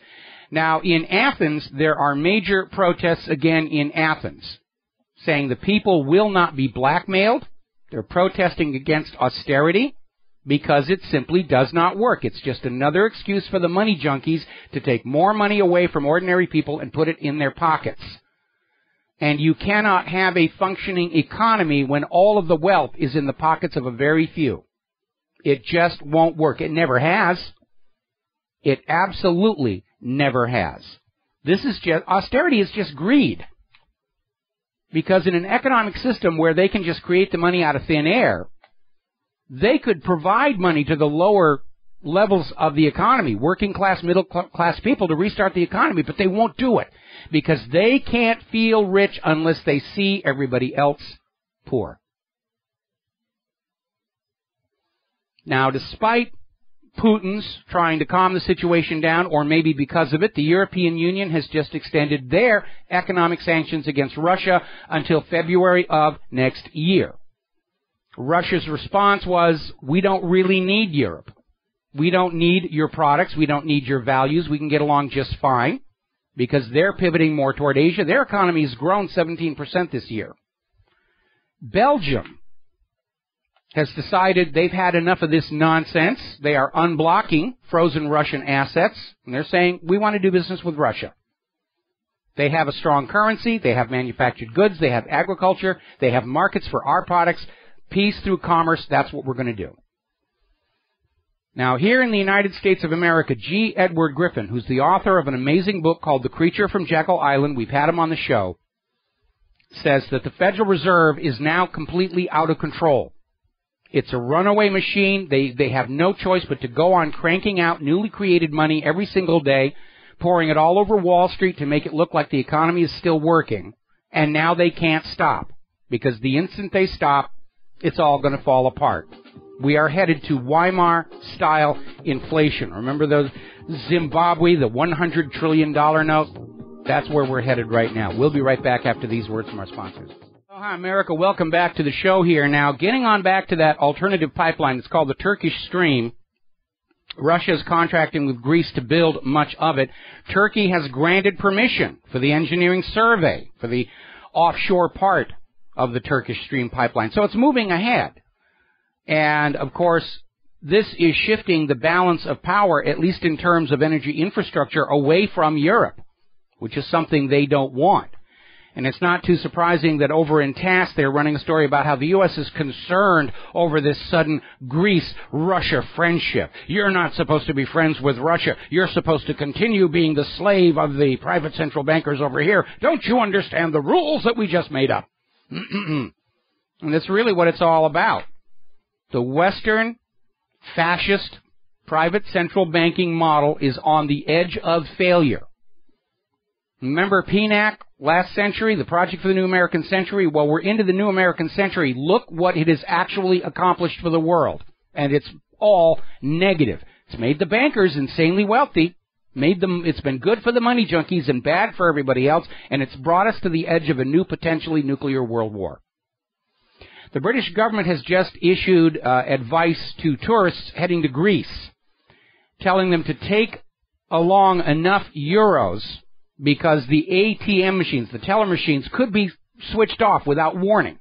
Now, in Athens, there are major protests again in Athens, saying the people will not be blackmailed. They're protesting against austerity, because it simply does not work. It's just another excuse for the money junkies to take more money away from ordinary people and put it in their pockets. And you cannot have a functioning economy when all of the wealth is in the pockets of a very few. It just won't work. It never has. It absolutely never has. Austerity is just greed. Because in an economic system where they can just create the money out of thin air, they could provide money to the lower levels of the economy, working class, middle class people, to restart the economy, but they won't do it because they can't feel rich unless they see everybody else poor. Now, despite Putin's trying to calm the situation down, or maybe because of it, the European Union has just extended their economic sanctions against Russia until February of next year. Russia's response was, we don't really need Europe. We don't need your products. We don't need your values. We can get along just fine because they're pivoting more toward Asia. Their economy has grown 17% this year. Belgium has decided they've had enough of this nonsense. They are unblocking frozen Russian assets, and they're saying, we want to do business with Russia. They have a strong currency, they have manufactured goods, they have agriculture, they have markets for our products. Peace through commerce, that's what we're going to do. Now, here in the United States of America, G. Edward Griffin, who's the author of an amazing book called The Creature from Jekyll Island, we've had him on the show, says that the Federal Reserve is now completely out of control. It's a runaway machine. They have no choice but to go on cranking out newly created money every single day, pouring it all over Wall Street to make it look like the economy is still working. And now they can't stop, because the instant they stop, it's all going to fall apart. We are headed to Weimar-style inflation. Remember those Zimbabwe, the $100 trillion note? That's where we're headed right now. We'll be right back after these words from our sponsors. Oh, hi, America. Welcome back to the show here. Now, getting on back to that alternative pipeline, it's called the Turkish Stream. Russia is contracting with Greece to build much of it. Turkey has granted permission for the engineering survey for the offshore part of the Turkish Stream pipeline. So it's moving ahead. And, of course, this is shifting the balance of power, at least in terms of energy infrastructure, away from Europe, which is something they don't want. And it's not too surprising that over in TASS they're running a story about how the U.S. is concerned over this sudden Greece-Russia friendship. You're not supposed to be friends with Russia. You're supposed to continue being the slave of the private central bankers over here. Don't you understand the rules that we just made up? And that's really what it's all about. The Western fascist private central banking model is on the edge of failure. Remember PNAC last century, the Project for the New American Century? Well, we're into the New American Century. Look what it has actually accomplished for the world. And it's all negative. It's made the bankers insanely wealthy. It's been good for the money junkies and bad for everybody else. And it's brought us to the edge of a new potentially nuclear world war. The British government has just issued advice to tourists heading to Greece, telling them to take along enough euros because the ATM machines, the teller machines, could be switched off without warning.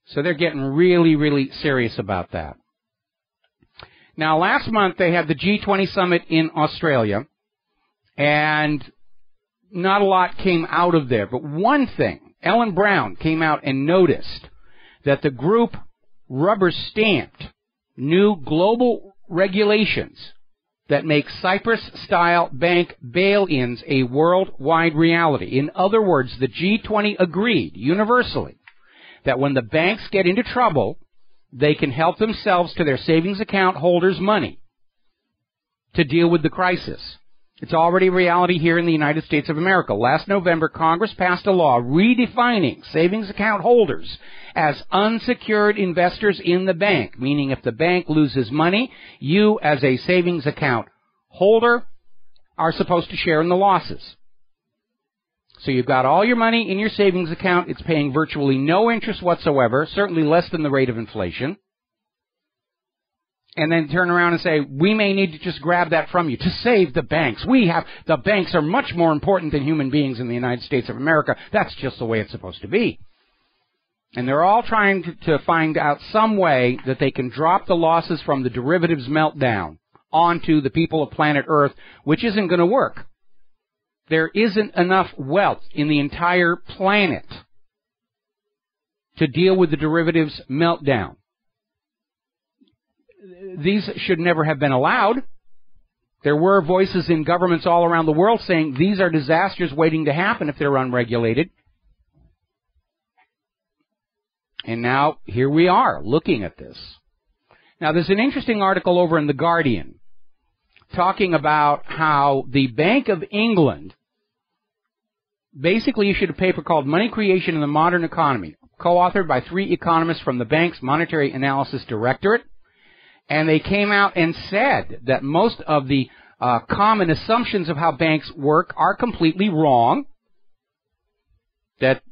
So they're getting really, really serious about that. Now, last month they had the G20 summit in Australia, and not a lot came out of there. But one thing, Ellen Brown came out and noticed that the group rubber-stamped new global regulations that make Cyprus-style bank bail-ins a worldwide reality. In other words, the G20 agreed universally that when the banks get into trouble, they can help themselves to their savings account holders' money to deal with the crisis. It's already a reality here in the United States of America. Last November, Congress passed a law redefining savings account holders as unsecured investors in the bank, meaning if the bank loses money, you as a savings account holder are supposed to share in the losses. So you've got all your money in your savings account. It's paying virtually no interest whatsoever, certainly less than the rate of inflation. And then turn around and say, we may need to just grab that from you to save the banks. The banks are much more important than human beings in the United States of America. That's just the way it's supposed to be. And they're all trying to find out some way that they can drop the losses from the derivatives meltdown onto the people of planet Earth, which isn't going to work. There isn't enough wealth in the entire planet to deal with the derivatives meltdown. These should never have been allowed. There were voices in governments all around the world saying these are disasters waiting to happen if they're unregulated. And now, here we are, looking at this. Now, there's an interesting article over in The Guardian talking about how the Bank of England basically issued a paper called Money Creation in the Modern Economy, co-authored by 3 economists from the bank's Monetary Analysis Directorate. And they came out and said that most of the common assumptions of how banks work are completely wrong, that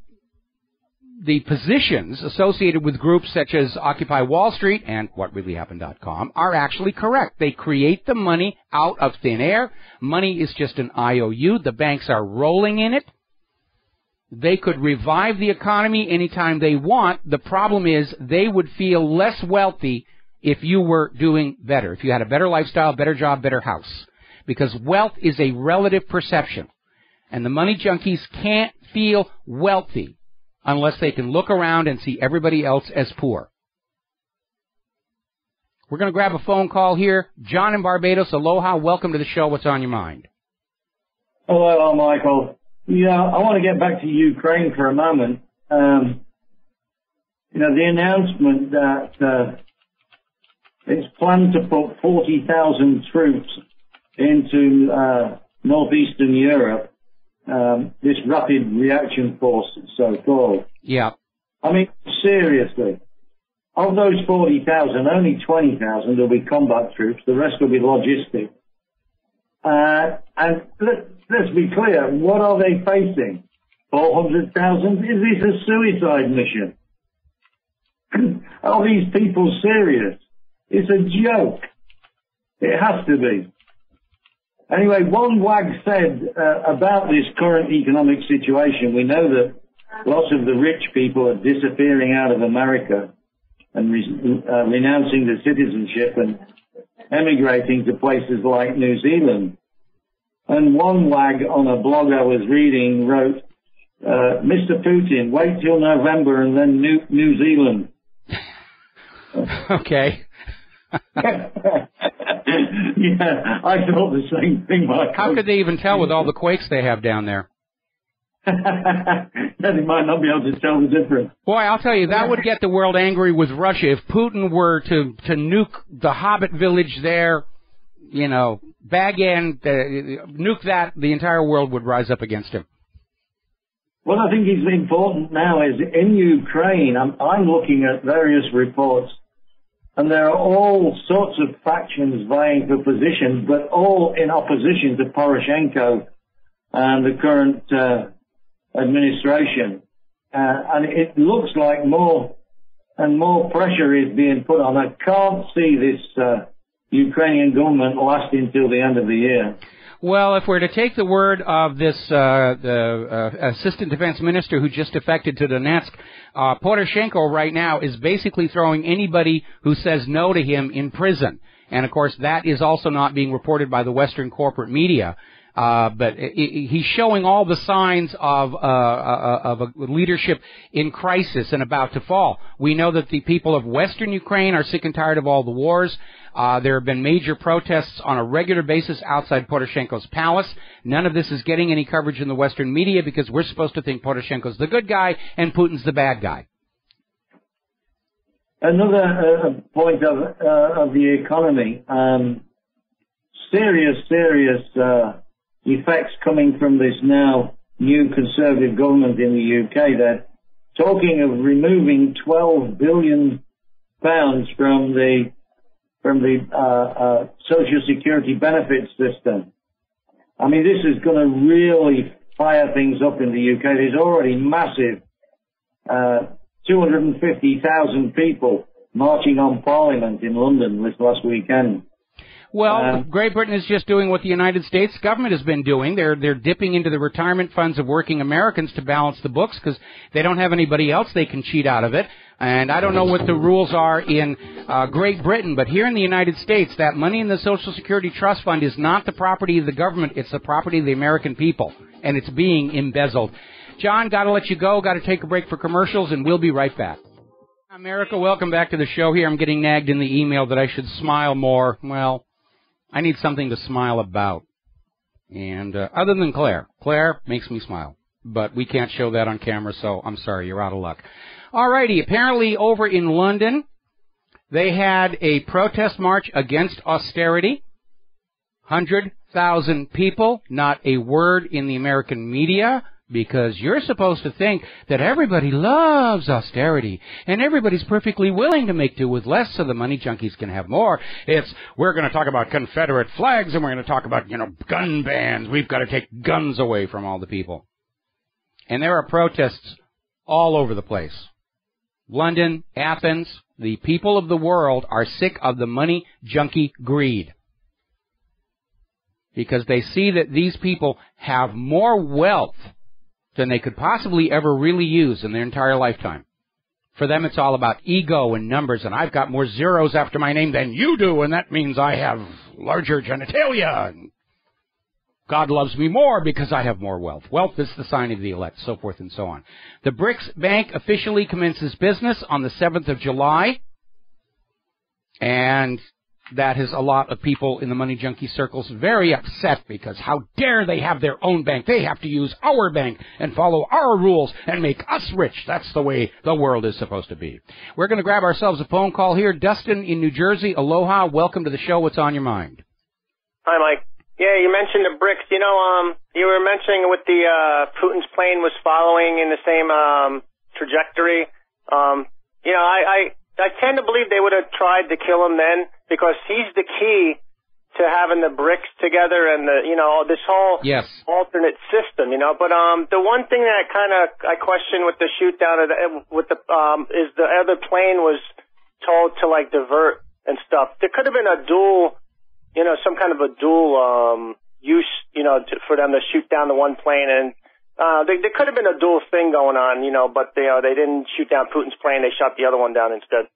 the positions associated with groups such as Occupy Wall Street and WhatReallyHappened.com are actually correct. They create the money out of thin air. Money is just an IOU. The banks are rolling in it. They could revive the economy anytime they want. The problem is they would feel less wealthy if you were doing better, if you had a better lifestyle, better job, better house. Because wealth is a relative perception. And the money junkies can't feel wealthy unless they can look around and see everybody else as poor. We're going to grab a phone call here. John in Barbados, aloha. Welcome to the show. What's on your mind? Hello, Michael. Yeah, I want to get back to Ukraine for a moment. The announcement that it's planned to put 40,000 troops into northeastern Europe, this rapid reaction force, so-called. Yeah. I mean, seriously, of those 40,000, only 20,000 will be combat troops. The rest will be logistics. And let's be clear, what are they facing? 400,000? Is this a suicide mission? Are these people serious? It's a joke. It has to be. Anyway, one wag said about this current economic situation, we know that lots of the rich people are disappearing out of America and renouncing their citizenship and emigrating to places like New Zealand. And one wag on a blog I was reading wrote, Mr. Putin, wait till November and then New Zealand. Okay. Yeah, I thought the same thing, Michael. How could they even tell with all the quakes they have down there? They might not be able to tell the difference. Boy, I'll tell you, that would get the world angry with Russia. If Putin were to nuke the Hobbit village there, bag in, nuke that, the entire world would rise up against him. What I think is important now is in Ukraine, I'm looking at various reports, and there are all sorts of factions vying for positions, but all in opposition to Poroshenko and the current administration. And it looks like more and more pressure is being put on. I can't see this Ukrainian government lasting till the end of the year. Well, if we're to take the word of this assistant defense minister who just defected to Donetsk, Poroshenko right now is basically throwing anybody who says no to him in prison. And, of course, that is also not being reported by the Western corporate media. But he's showing all the signs of a leadership in crisis and about to fall. We know that the people of Western Ukraine are sick and tired of all the wars. There have been major protests on a regular basis outside Poroshenko's palace. None of this is getting any coverage in the Western media because we're supposed to think Poroshenko's the good guy and Putin's the bad guy. Another point of the economy, serious effects coming from this now new Conservative government in the UK. They're talking of removing £12 billion from the Social Security benefits system. I mean, this is going to really fire things up in the UK. There's already massive 250,000 people marching on Parliament in London this last weekend. Well, Great Britain is just doing what the United States government has been doing. They're dipping into the retirement funds of working Americans to balance the books because they don't have anybody else they can cheat out of it. And I don't know what the rules are in Great Britain, but here in the United States, that money in the Social Security Trust Fund is not the property of the government. It's the property of the American people, and it's being embezzled. John, got to let you go. Got to take a break for commercials, and we'll be right back. America, welcome back to the show here. I'm getting nagged in the email that I should smile more. Well, I need something to smile about. And other than Claire makes me smile. But we can't show that on camera, so I'm sorry, you're out of luck. Alrighty, apparently over in London, they had a protest march against austerity. 100,000 people, not a word in the American media, because you're supposed to think that everybody loves austerity and everybody's perfectly willing to make do with less so the money junkies can have more. We're going to talk about Confederate flags and we're going to talk about, gun bans. We've got to take guns away from all the people. And there are protests all over the place. London, Athens, the people of the world are sick of the money junkie greed. Because they see that these people have more wealth than they could possibly ever really use in their entire lifetime. For them, it's all about ego and numbers, and I've got more zeros after my name than you do, and that means I have larger genitalia, and God loves me more because I have more wealth. Wealth is the sign of the elect, so forth and so on. The BRICS Bank officially commences business on the 7th of July, and that has a lot of people in the money junkie circles very upset because how dare they have their own bank? They have to use our bank and follow our rules and make us rich. That's the way the world is supposed to be. We're going to grab ourselves a phone call here. Dustin in New Jersey, aloha. Welcome to the show. What's on your mind? Hi, Mike. Yeah, you mentioned the BRICS. You know, you were mentioning with the Putin's plane was following in the same trajectory. You know, I tend to believe they would have tried to kill him then because he's the key to having the BRICS together and the, you know, this whole alternate system, you know. But the one thing that I question with the shoot down with the is the other plane was told to like divert and stuff. There could have been a dual, you know, some kind of a dual use, you know, for them to shoot down the one plane, and there could have been a dual thing going on, you know, but they didn't shoot down Putin's plane. They shot the other one down instead.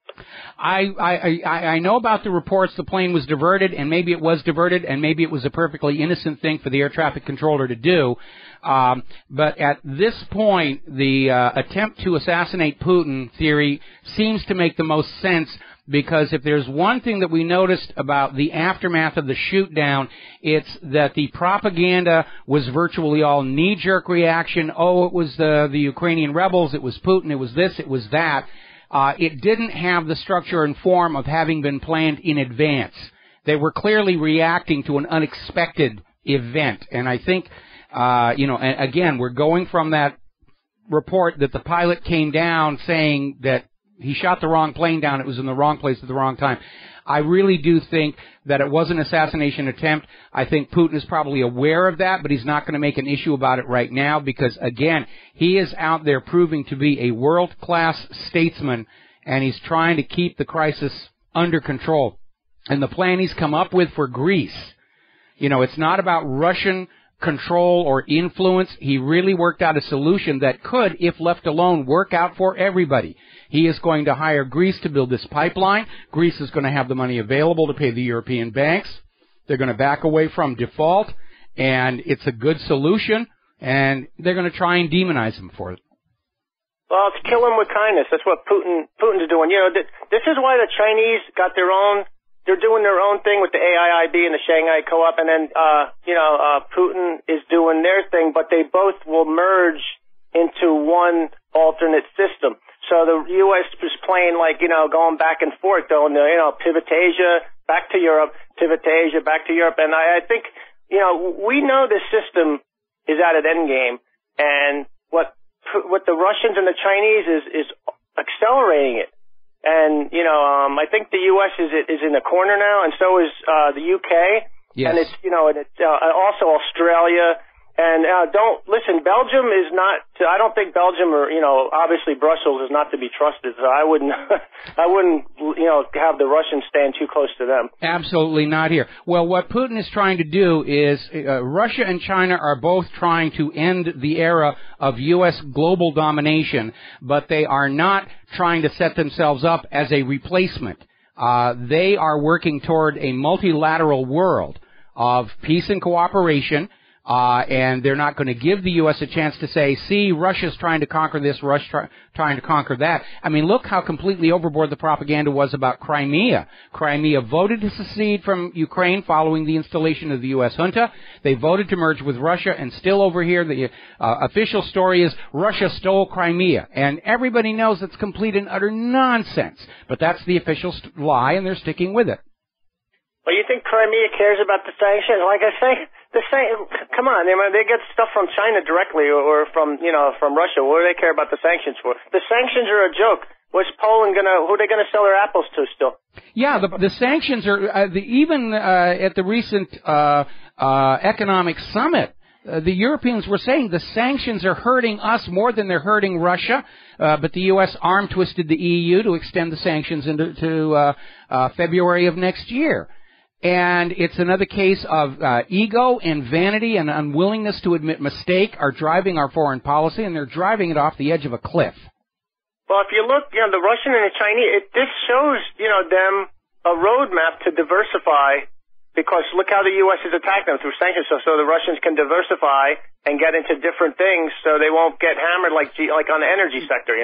I know about the reports the plane was diverted, and maybe it was diverted, and maybe it was a perfectly innocent thing for the air traffic controller to do. But at this point, the attempt to assassinate Putin theory seems to make the most sense, because if there's one thing that we noticed about the aftermath of the shoot-down, it's that the propaganda was virtually all knee-jerk reaction. Oh, it was the Ukrainian rebels, it was Putin, it was this, it was that. It didn't have the structure and form of having been planned in advance. They were clearly reacting to an unexpected event. And I think, you know, and again, we're going from that report that the pilot came down saying that he shot the wrong plane down, it was in the wrong place at the wrong time. I really do think that it was an assassination attempt. I think Putin is probably aware of that, but he's not going to make an issue about it right now because, again, he is out there proving to be a world-class statesman, and he's trying to keep the crisis under control. And the plan he's come up with for Greece, you know, it's not about Russian control or influence. He really worked out a solution that could, if left alone, work out for everybody. He is going to hire Greece to build this pipeline. Greece is going to have the money available to pay the European banks. They're going to back away from default, and it's a good solution, and they're going to try and demonize him for it. Well, it's kill him with kindness. That's what Putin's doing. You know, this is why the Chinese got their own. They're doing their own thing with the AIIB and the Shanghai Co-op, and then, Putin is doing their thing, but they both will merge into one alternate system. So the U.S. is playing like, you know, going back and forth, going, you know, pivot to Asia, back to Europe, pivot to Asia, back to Europe. And I think, you know, we know this system is at an end game, and what the Russians and the Chinese is accelerating it. And, you know, I think the U.S. is in the corner now, and so is the U.K. Yes. And it's, you know, and it's also Australia. And Belgium is not. I don't think Belgium or, you know, obviously Brussels is not to be trusted. So I wouldn't, you know, have the Russians stand too close to them. Absolutely not here. Well, what Putin is trying to do is Russia and China are both trying to end the era of U.S. global domination, but they are not trying to set themselves up as a replacement. They are working toward a multilateral world of peace and cooperation. And they're not going to give the U.S. a chance to say, see, Russia's trying to conquer this, Russia's trying to conquer that. I mean, look how completely overboard the propaganda was about Crimea. Crimea voted to secede from Ukraine following the installation of the U.S. junta. They voted to merge with Russia, and still over here, the official story is Russia stole Crimea. And everybody knows it's complete and utter nonsense. But that's the official lie, and they're sticking with it. Well, you think Crimea cares about the sanctions? Like I say, come on, they get stuff from China directly or from, you know, from Russia. What do they care about the sanctions for? The sanctions are a joke. What's Poland who are they gonna sell their apples to still? Yeah, the sanctions are even at the recent economic summit. the Europeans were saying the sanctions are hurting us more than they're hurting Russia, but the U.S. arm twisted the EU to extend the sanctions into February of next year. And it's another case of ego and vanity and unwillingness to admit mistake are driving our foreign policy, and they're driving it off the edge of a cliff. Well, if you look, the Russian and the Chinese, this shows, them a roadmap to diversify, because look how the U.S. has attacked them through sanctions, so the Russians can diversify and get into different things so they won't get hammered like on the energy sector,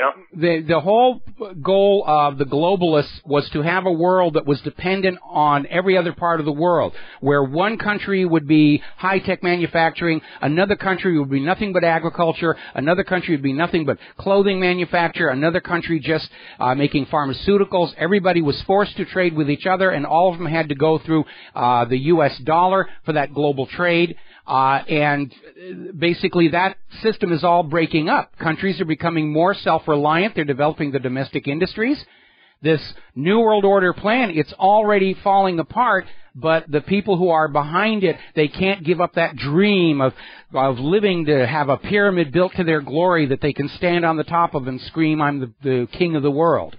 The whole goal of the globalists was to have a world that was dependent on every other part of the world, where one country would be high-tech manufacturing, another country would be nothing but agriculture, another country would be nothing but clothing manufacture, another country just making pharmaceuticals. Everybody was forced to trade with each other, and all of them had to go through the U.S. dollar for that global trade. And basically that system is all breaking up. Countries are becoming more self-reliant. They're developing the domestic industries. This New World Order plan, it's already falling apart, but the people who are behind it, they can't give up that dream of living to have a pyramid built to their glory that they can stand on the top of and scream, I'm the king of the world.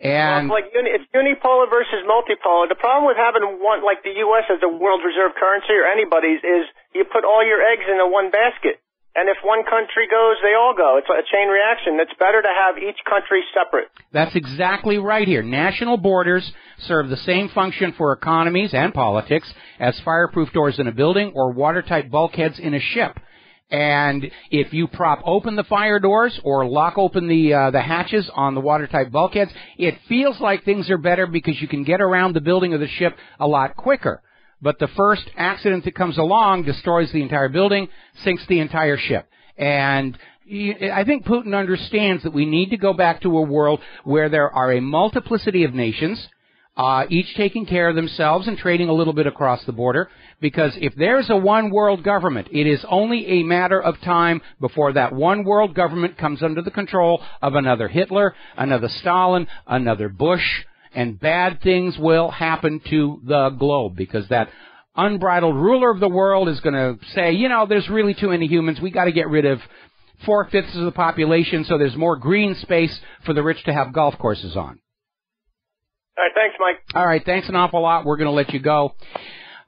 And well, it's unipolar versus multipolar. The problem with having one, like the U.S. as the world reserve currency or anybody's, is you put all your eggs into one basket. And if one country goes, they all go. It's a chain reaction. It's better to have each country separate. That's exactly right here. National borders serve the same function for economies and politics as fireproof doors in a building or watertight bulkheads in a ship. And if you prop open the fire doors or lock open the hatches on the watertight bulkheads, it feels like things are better because you can get around the building of the ship a lot quicker. But the first accident that comes along destroys the entire building, sinks the entire ship. And I think Putin understands that we need to go back to a world where there are a multiplicity of nations, each taking care of themselves and trading a little bit across the border. Because if there's a one world government, it is only a matter of time before that one world government comes under the control of another Hitler, another Stalin, another Bush, and bad things will happen to the globe, because that unbridled ruler of the world is going to say, there's really too many humans, we got to get rid of 4/5 of the population so there's more green space for the rich to have golf courses on. All right, thanks, Mike. All right, thanks an awful lot. We're going to let you go.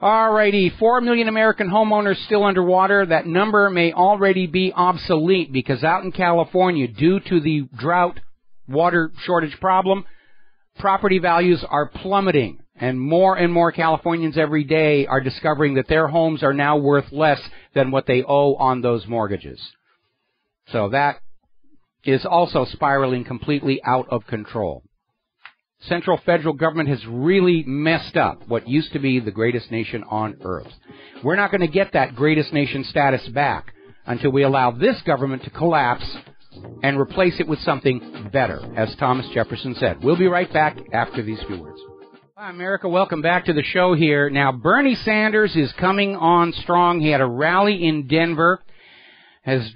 All righty, 4 million American homeowners still underwater. That number may already be obsolete because out in California, due to the drought water shortage problem, property values are plummeting. And more Californians every day are discovering that their homes are now worth less than what they owe on those mortgages. So that is also spiraling completely out of control. Central federal government has really messed up what used to be the greatest nation on earth. We're not going to get that greatest nation status back until we allow this government to collapse and replace it with something better, as Thomas Jefferson said. We'll be right back after these few words. Hi, America. Welcome back to the show here. Now, Bernie Sanders is coming on strong. He had a rally in Denver, has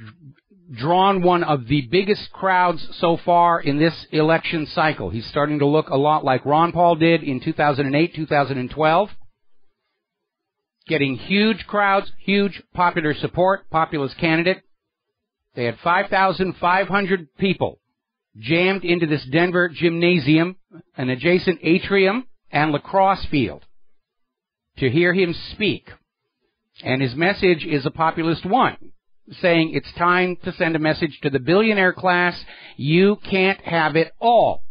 drawn one of the biggest crowds so far in this election cycle. He's starting to look a lot like Ron Paul did in 2008, 2012. Getting huge crowds, huge popular support, populist candidate. They had 5,500 people jammed into this Denver gymnasium, an adjacent atrium and lacrosse field to hear him speak. And his message is a populist one, saying it's time to send a message to the billionaire class, you can't have it all.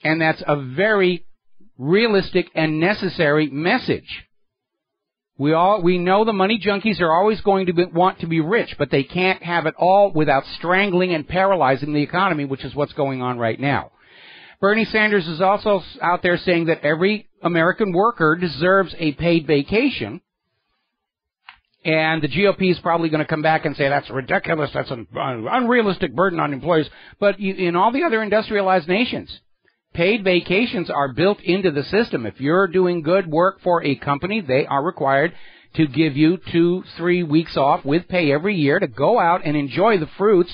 And that's a very realistic and necessary message. We know the money junkies are always going to want to be rich, but they can't have it all without strangling and paralyzing the economy, which is what's going on right now. Bernie Sanders is also out there saying that every American worker deserves a paid vacation. And the GOP is probably going to come back and say that's ridiculous, that's an unrealistic burden on employers. But in all the other industrialized nations, paid vacations are built into the system. If you're doing good work for a company, they are required to give you 2-3 weeks off with pay every year to go out and enjoy the fruits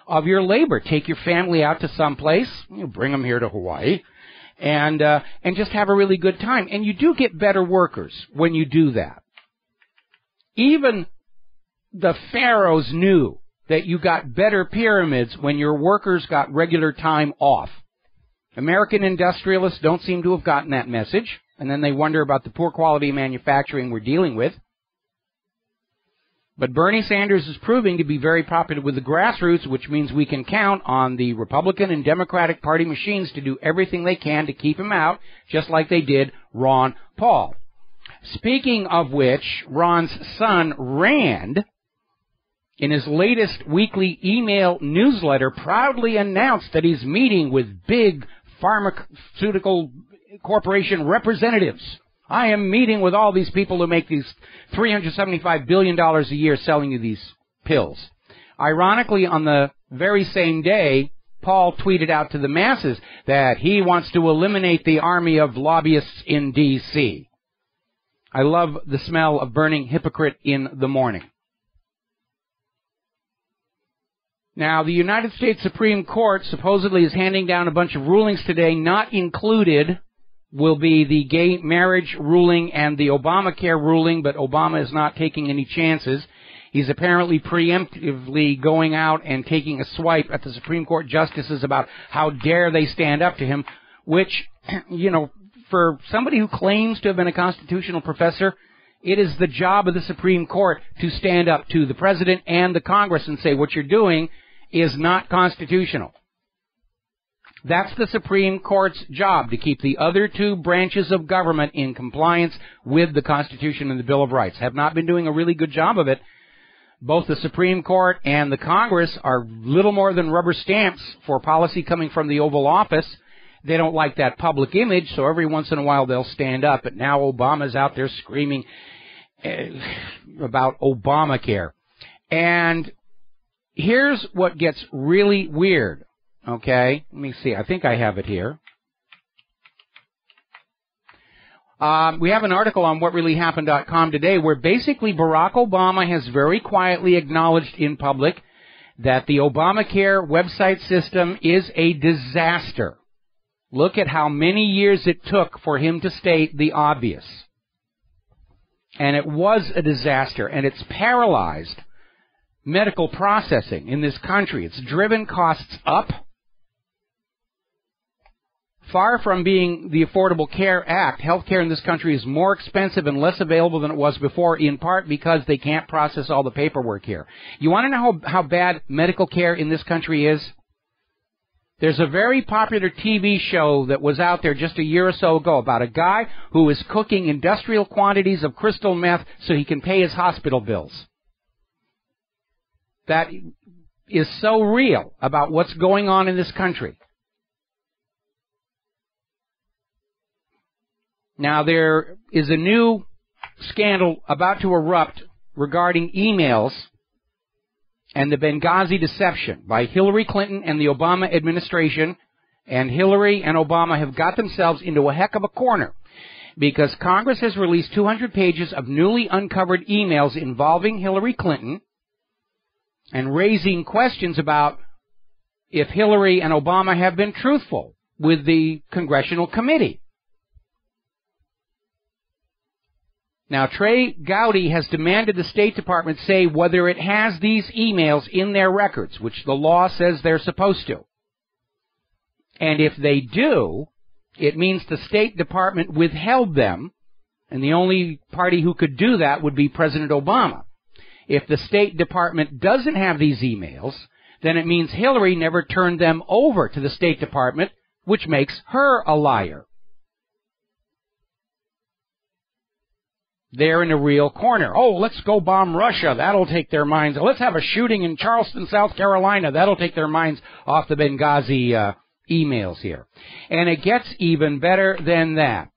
of your labor. Take your family out to someplace, bring them here to Hawaii, and just have a really good time. And you do get better workers when you do that. Even the pharaohs knew that you got better pyramids when your workers got regular time off. American industrialists don't seem to have gotten that message, and then they wonder about the poor quality manufacturing we're dealing with. But Bernie Sanders is proving to be very popular with the grassroots, which means we can count on the Republican and Democratic Party machines to do everything they can to keep him out, just like they did Ron Paul. Speaking of which, Ron's son, Rand, in his latest weekly email newsletter, proudly announced that he's meeting with big pharmaceutical corporation representatives. I am meeting with all these people who make these $375 billion a year selling you these pills. Ironically, on the very same day, Paul tweeted out to the masses that he wants to eliminate the army of lobbyists in D.C. I love the smell of burning hypocrite in the morning. Now, the United States Supreme Court supposedly is handing down a bunch of rulings today. Not included will be the gay marriage ruling and the Obamacare ruling, but Obama is not taking any chances. He's apparently preemptively going out and taking a swipe at the Supreme Court justices about how dare they stand up to him, which, for somebody who claims to have been a constitutional professor, it is the job of the Supreme Court to stand up to the President and the Congress and say what you're doing is not constitutional. That's the Supreme Court's job, to keep the other two branches of government in compliance with the Constitution and the Bill of Rights. Have not been doing a really good job of it. Both the Supreme Court and the Congress are little more than rubber stamps for policy coming from the Oval Office. They don't like that public image, so every once in a while they'll stand up. But now Obama's out there screaming about Obamacare. And here's what gets really weird. Okay, let me see. I think I have it here. We have an article on whatreallyhappened.com today where basically Barack Obama has very quietly acknowledged in public that the Obamacare website system is a disaster. Look at how many years it took for him to state the obvious. And it was a disaster, and it's paralyzed medical processing in this country. It's driven costs up. Far from being the Affordable Care Act, health care in this country is more expensive and less available than it was before, in part because they can't process all the paperwork here. You want to know how bad medical care in this country is? There's a very popular TV show that was out there just a year or so ago about a guy who is cooking industrial quantities of crystal meth so he can pay his hospital bills. That is so real about what's going on in this country. Now, there is a new scandal about to erupt regarding emails and the Benghazi deception by Hillary Clinton and the Obama administration. And Hillary and Obama have got themselves into a heck of a corner because Congress has released 200 pages of newly uncovered emails involving Hillary Clinton and raising questions about if Hillary and Obama have been truthful with the Congressional Committee. Now, Trey Gowdy has demanded the State Department say whether it has these emails in their records, which the law says they're supposed to. And if they do, it means the State Department withheld them, and the only party who could do that would be President Obama. If the State Department doesn't have these emails, then it means Hillary never turned them over to the State Department, which makes her a liar. They're in a real corner. Oh, let's go bomb Russia. That'll take their minds. Let's have a shooting in Charleston, South Carolina. That'll take their minds off the Benghazi emails here. And it gets even better than that.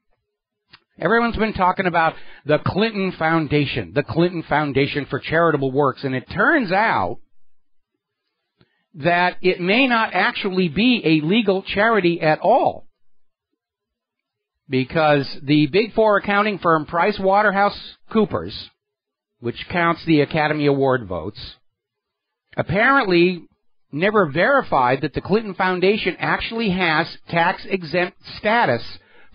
Everyone's been talking about the Clinton Foundation for Charitable Works, and it turns out that it may not actually be a legal charity at all. Because the Big Four accounting firm PricewaterhouseCoopers, which counts the Academy Award votes, apparently never verified that the Clinton Foundation actually has tax-exempt status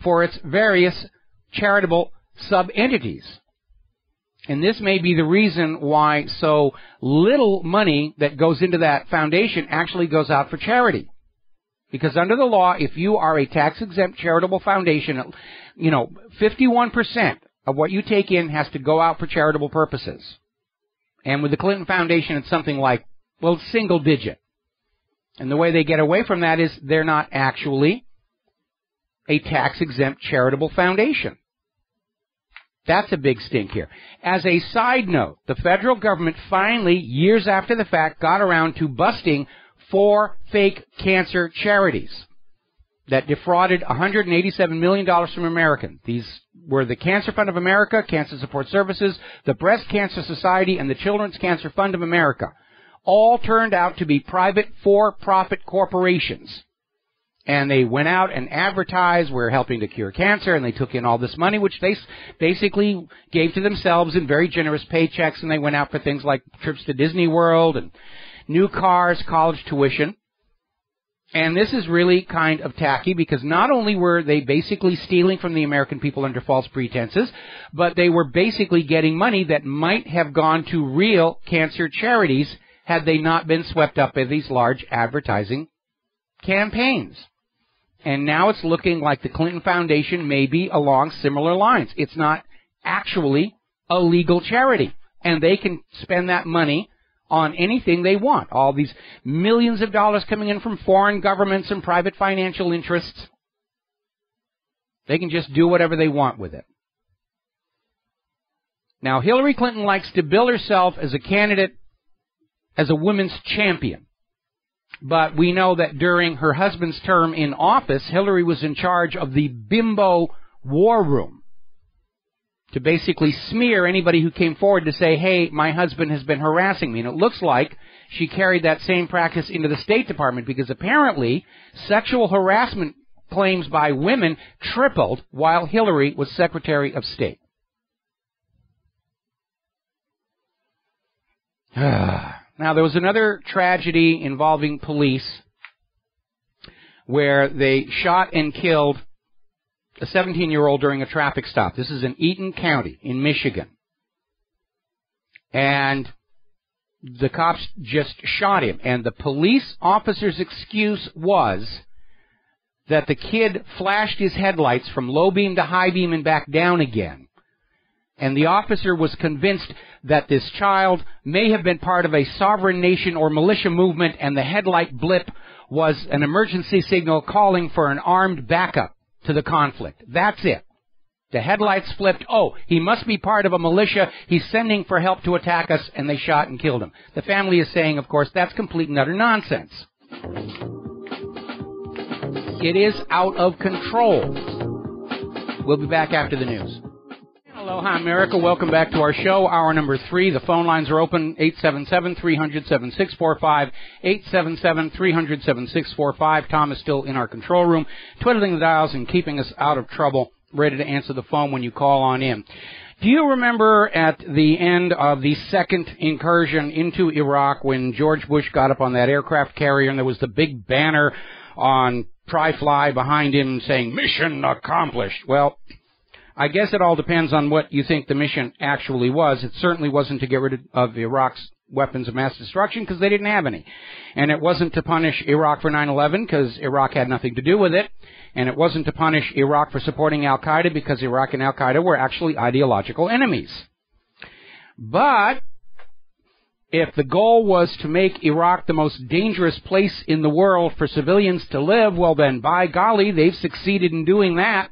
for its various charitable sub-entities. And this may be the reason why so little money that goes into that foundation actually goes out for charity. Because under the law, if you are a tax-exempt charitable foundation, 51% of what you take in has to go out for charitable purposes. And with the Clinton Foundation, it's something like, single digit. And the way they get away from that is they're not actually a tax-exempt charitable foundation. That's a big stink here. As a side note, the federal government finally, years after the fact, got around to busting 4 fake cancer charities that defrauded $187 million from Americans. These were the Cancer Fund of America, Cancer Support Services, the Breast Cancer Society, and the Children's Cancer Fund of America. All turned out to be private for-profit corporations. And they went out and advertised, we're helping to cure cancer, and they took in all this money, which they basically gave to themselves in very generous paychecks, and they went out for things like trips to Disney World and new cars, college tuition. And this is really kind of tacky because not only were they basically stealing from the American people under false pretenses, but they were basically getting money that might have gone to real cancer charities had they not been swept up in these large advertising campaigns. And now it's looking like the Clinton Foundation may be along similar lines. It's not actually a legal charity, and they can spend that money on anything they want. All these millions of dollars coming in from foreign governments and private financial interests. They can just do whatever they want with it. Now, Hillary Clinton likes to bill herself as a candidate, as a women's champion. But we know that during her husband's term in office, Hillary was in charge of the bimbo war room to basically smear anybody who came forward to say, hey, my husband has been harassing me. And it looks like she carried that same practice into the State Department because apparently sexual harassment claims by women tripled while Hillary was Secretary of State. Now, there was another tragedy involving police where they shot and killed a 17-year-old during a traffic stop. This is in Eaton County in Michigan. And the cops just shot him. And the police officer's excuse was that the kid flashed his headlights from low beam to high beam and back down again. And the officer was convinced that this child may have been part of a sovereign nation or militia movement, and the headlight blip was an emergency signal calling for an armed backup to the conflict. That's it. The headlights flipped. Oh, he must be part of a militia. He's sending for help to attack us, and they shot and killed him. The family is saying, of course, that's complete and utter nonsense. It is out of control. We'll be back after the news. Aloha, America. Welcome back to our show, hour number 3. The phone lines are open, 877-300-7645, 877-300-7645. Tom is still in our control room, twiddling the dials and keeping us out of trouble, ready to answer the phone when you call on in. Do you remember at the end of the second incursion into Iraq when George Bush got up on that aircraft carrier and there was the big banner on Tri-Fly behind him saying, "Mission accomplished"? Well, I guess it all depends on what you think the mission actually was. It certainly wasn't to get rid of Iraq's weapons of mass destruction because they didn't have any. And it wasn't to punish Iraq for 9/11 because Iraq had nothing to do with it. And it wasn't to punish Iraq for supporting Al-Qaeda because Iraq and Al-Qaeda were actually ideological enemies. But if the goal was to make Iraq the most dangerous place in the world for civilians to live, well then, by golly, they've succeeded in doing that.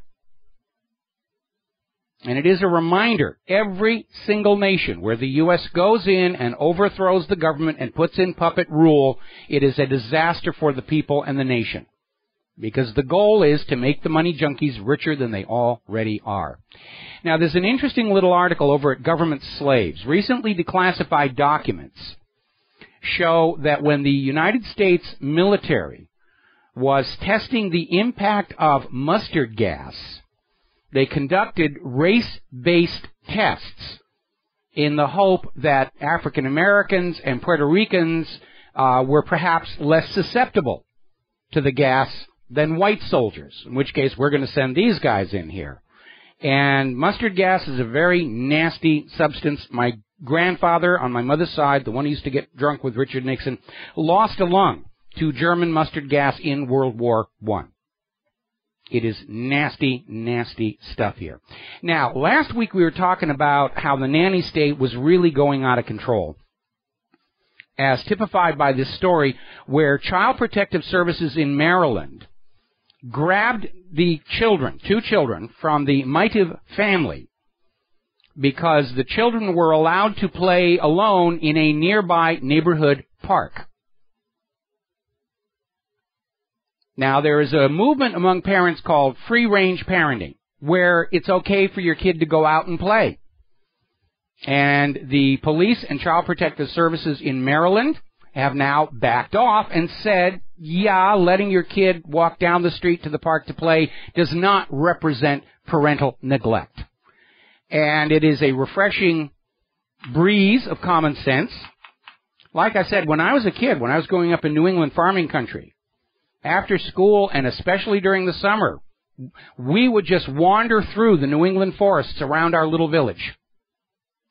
And it is a reminder, every single nation where the U.S. goes in and overthrows the government and puts in puppet rule, it is a disaster for the people and the nation. Because the goal is to make the money junkies richer than they already are. Now, there's an interesting little article over at Government Slaves. Recently declassified documents show that when the United States military was testing the impact of mustard gas, they conducted race-based tests in the hope that African Americans and Puerto Ricans were perhaps less susceptible to the gas than white soldiers, in which case we're going to send these guys in here. And mustard gas is a very nasty substance. My grandfather on my mother's side, the one who used to get drunk with Richard Nixon, lost a lung to German mustard gas in World War I. It is nasty, nasty stuff here. Now, last week we were talking about how the nanny state was really going out of control, as typified by this story where Child Protective Services in Maryland grabbed the children, 2 children, from the Mitive family because the children were allowed to play alone in a nearby neighborhood park. Now, there is a movement among parents called free-range parenting, where it's okay for your kid to go out and play. And the police and Child Protective Services in Maryland have now backed off and said, yeah, letting your kid walk down the street to the park to play does not represent parental neglect. And it is a refreshing breeze of common sense. Like I said, when I was a kid, when I was growing up in New England farming country, after school and especially during the summer, we would just wander through the New England forests around our little village.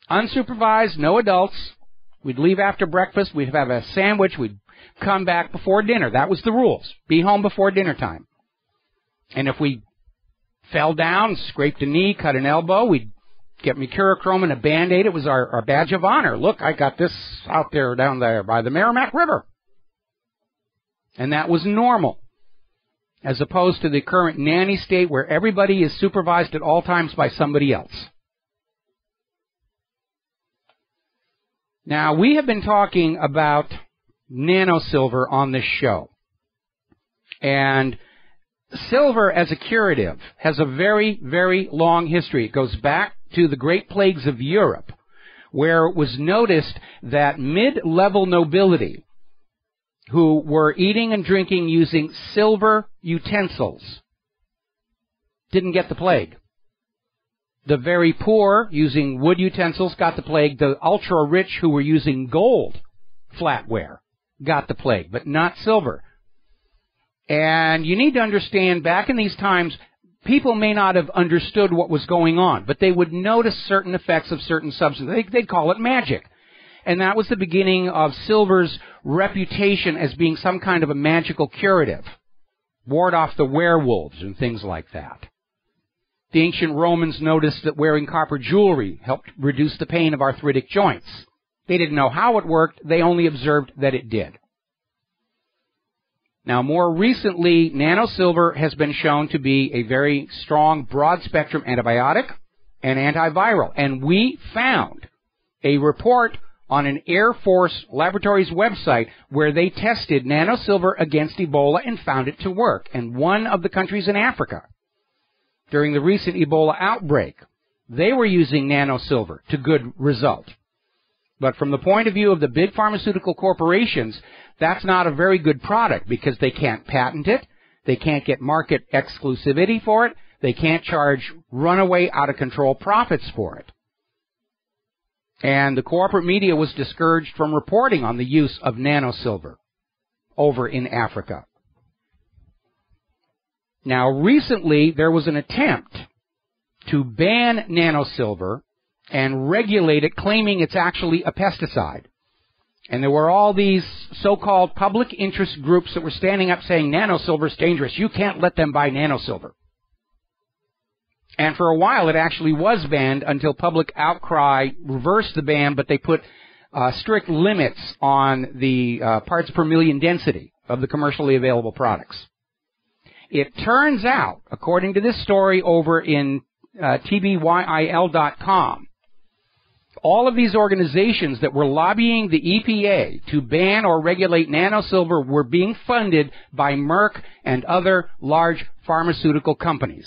Unsupervised, no adults. We'd leave after breakfast. We'd have a sandwich. We'd come back before dinner. That was the rules. Be home before dinner time. And if we fell down, scraped a knee, cut an elbow, we'd get mercurochrome and a Band-Aid. It was our badge of honor. Look, I got this out there down there by the Merrimack River. And that was normal, as opposed to the current nanny state where everybody is supervised at all times by somebody else. Now, we have been talking about nanosilver on this show. And silver as a curative has a very, very long history. It goes back to the Great Plagues of Europe, where it was noticed that mid-level nobility who were eating and drinking using silver utensils didn't get the plague. The very poor, using wood utensils, got the plague. The ultra-rich who were using gold flatware got the plague, but not silver. And you need to understand, back in these times, people may not have understood what was going on, but they would notice certain effects of certain substances. They'd call it magic. And that was the beginning of silver's reputation as being some kind of a magical curative. Ward off the werewolves and things like that. The ancient Romans noticed that wearing copper jewelry helped reduce the pain of arthritic joints. They didn't know how it worked, they only observed that it did. Now, more recently, nanosilver has been shown to be a very strong, broad-spectrum antibiotic and antiviral. And we found a report on an Air Force Laboratories website where they tested nanosilver against Ebola and found it to work. And one of the countries in Africa, during the recent Ebola outbreak, they were using nanosilver to good result. But from the point of view of the big pharmaceutical corporations, that's not a very good product because they can't patent it, they can't get market exclusivity for it, they can't charge runaway out-of-control profits for it. And the corporate media was discouraged from reporting on the use of nanosilver over in Africa. Now, recently, there was an attempt to ban nanosilver and regulate it, claiming it's actually a pesticide. And there were all these so-called public interest groups that were standing up saying nanosilver is dangerous. You can't let them buy nanosilver. And for a while, it actually was banned until public outcry reversed the ban, but they put strict limits on the parts per million density of the commercially available products. It turns out, according to this story over in tbyil.com, all of these organizations that were lobbying the EPA to ban or regulate nanosilver were being funded by Merck and other large pharmaceutical companies,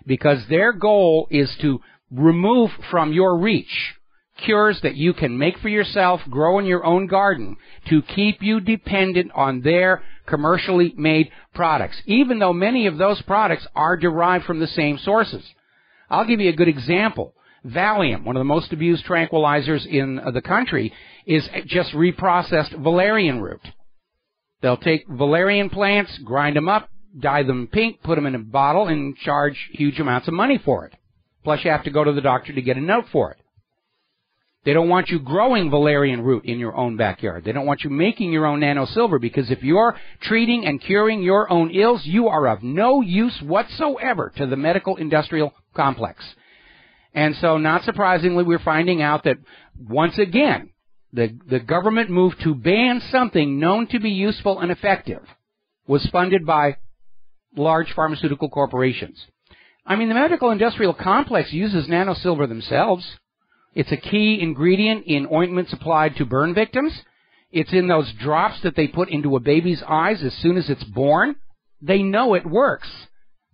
because their goal is to remove from your reach cures that you can make for yourself, grow in your own garden, to keep you dependent on their commercially made products, even though many of those products are derived from the same sources. I'll give you a good example. Valium, one of the most abused tranquilizers in the country, is just reprocessed valerian root. They'll take valerian plants, grind them up, dye them pink, put them in a bottle, and charge huge amounts of money for it. Plus you have to go to the doctor to get a note for it. They don't want you growing valerian root in your own backyard. They don't want you making your own nanosilver, because if you're treating and curing your own ills, you are of no use whatsoever to the medical industrial complex. And so, not surprisingly, we're finding out that, once again, the government move to ban something known to be useful and effective was funded by large pharmaceutical corporations. I mean, the medical industrial complex uses nanosilver themselves. It's a key ingredient in ointments applied to burn victims. It's in those drops that they put into a baby's eyes as soon as it's born. They know it works.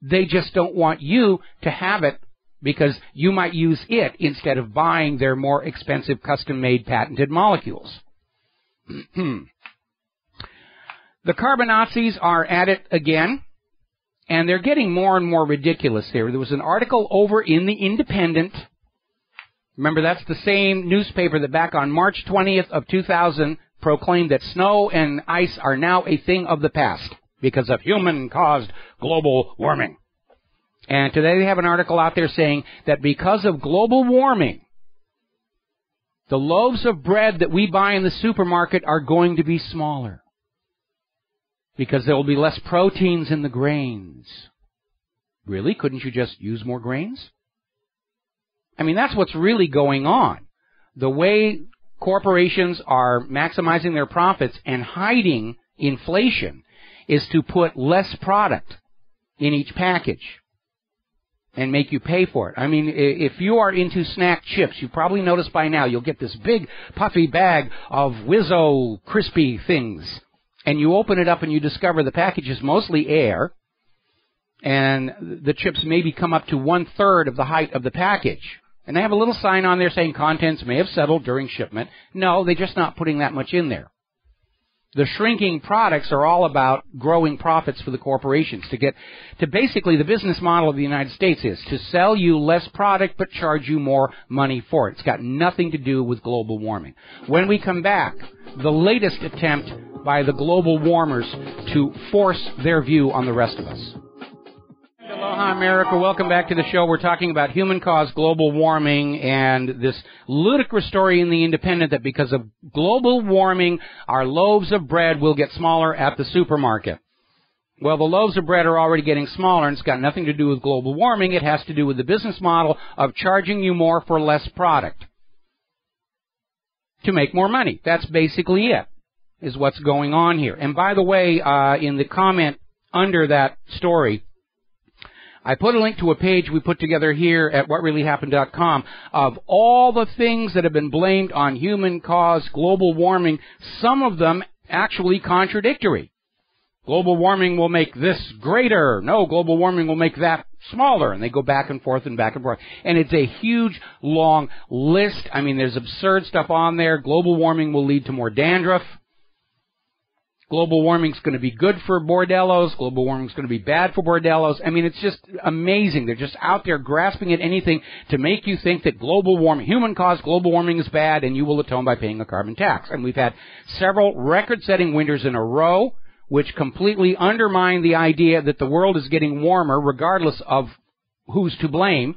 They just don't want you to have it because you might use it instead of buying their more expensive custom-made patented molecules. The carbonazis are at it again, and they're getting more and more ridiculous here. There was an article over in The Independent. Remember, that's the same newspaper that back on March 20th of 2000 proclaimed that snow and ice are now a thing of the past because of human-caused global warming. And today they have an article out there saying that because of global warming, the loaves of bread that we buy in the supermarket are going to be smaller because there will be less proteins in the grains. Really? Couldn't you just use more grains? I mean, that's what's really going on. The way corporations are maximizing their profits and hiding inflation is to put less product in each package and make you pay for it. I mean, if you are into snack chips, you probably noticed by now you'll get this big puffy bag of Wizzo crispy things. And you open it up and you discover the package is mostly air, and the chips maybe come up to 1/3 of the height of the package. And they have a little sign on there saying contents may have settled during shipment. No, they're just not putting that much in there. The shrinking products are all about growing profits for the corporations to basically the business model of the United States is to sell you less product but charge you more money for it. It's got nothing to do with global warming. When we come back, the latest attempt by the global warmers to force their view on the rest of us. Aloha, America. Welcome back to the show. We're talking about human-caused global warming and this ludicrous story in The Independent that because of global warming, our loaves of bread will get smaller at the supermarket. Well, the loaves of bread are already getting smaller, and it's got nothing to do with global warming. It has to do with the business model of charging you more for less product to make more money. That's basically it, is what's going on here. And by the way, in the comment under that story, I put a link to a page we put together here at whatreallyhappened.com of all the things that have been blamed on human-caused global warming, some of them actually contradictory. Global warming will make this greater. No, global warming will make that smaller. And they go back and forth and back and forth. And it's a huge, long list. I mean, there's absurd stuff on there. Global warming will lead to more dandruff. Global warming is going to be good for bordellos. Global warming is going to be bad for bordellos. I mean, it's just amazing. They're just out there grasping at anything to make you think that global warming, human-caused global warming is bad, and you will atone by paying a carbon tax. And we've had several record-setting winters in a row, which completely undermine the idea that the world is getting warmer, regardless of who's to blame.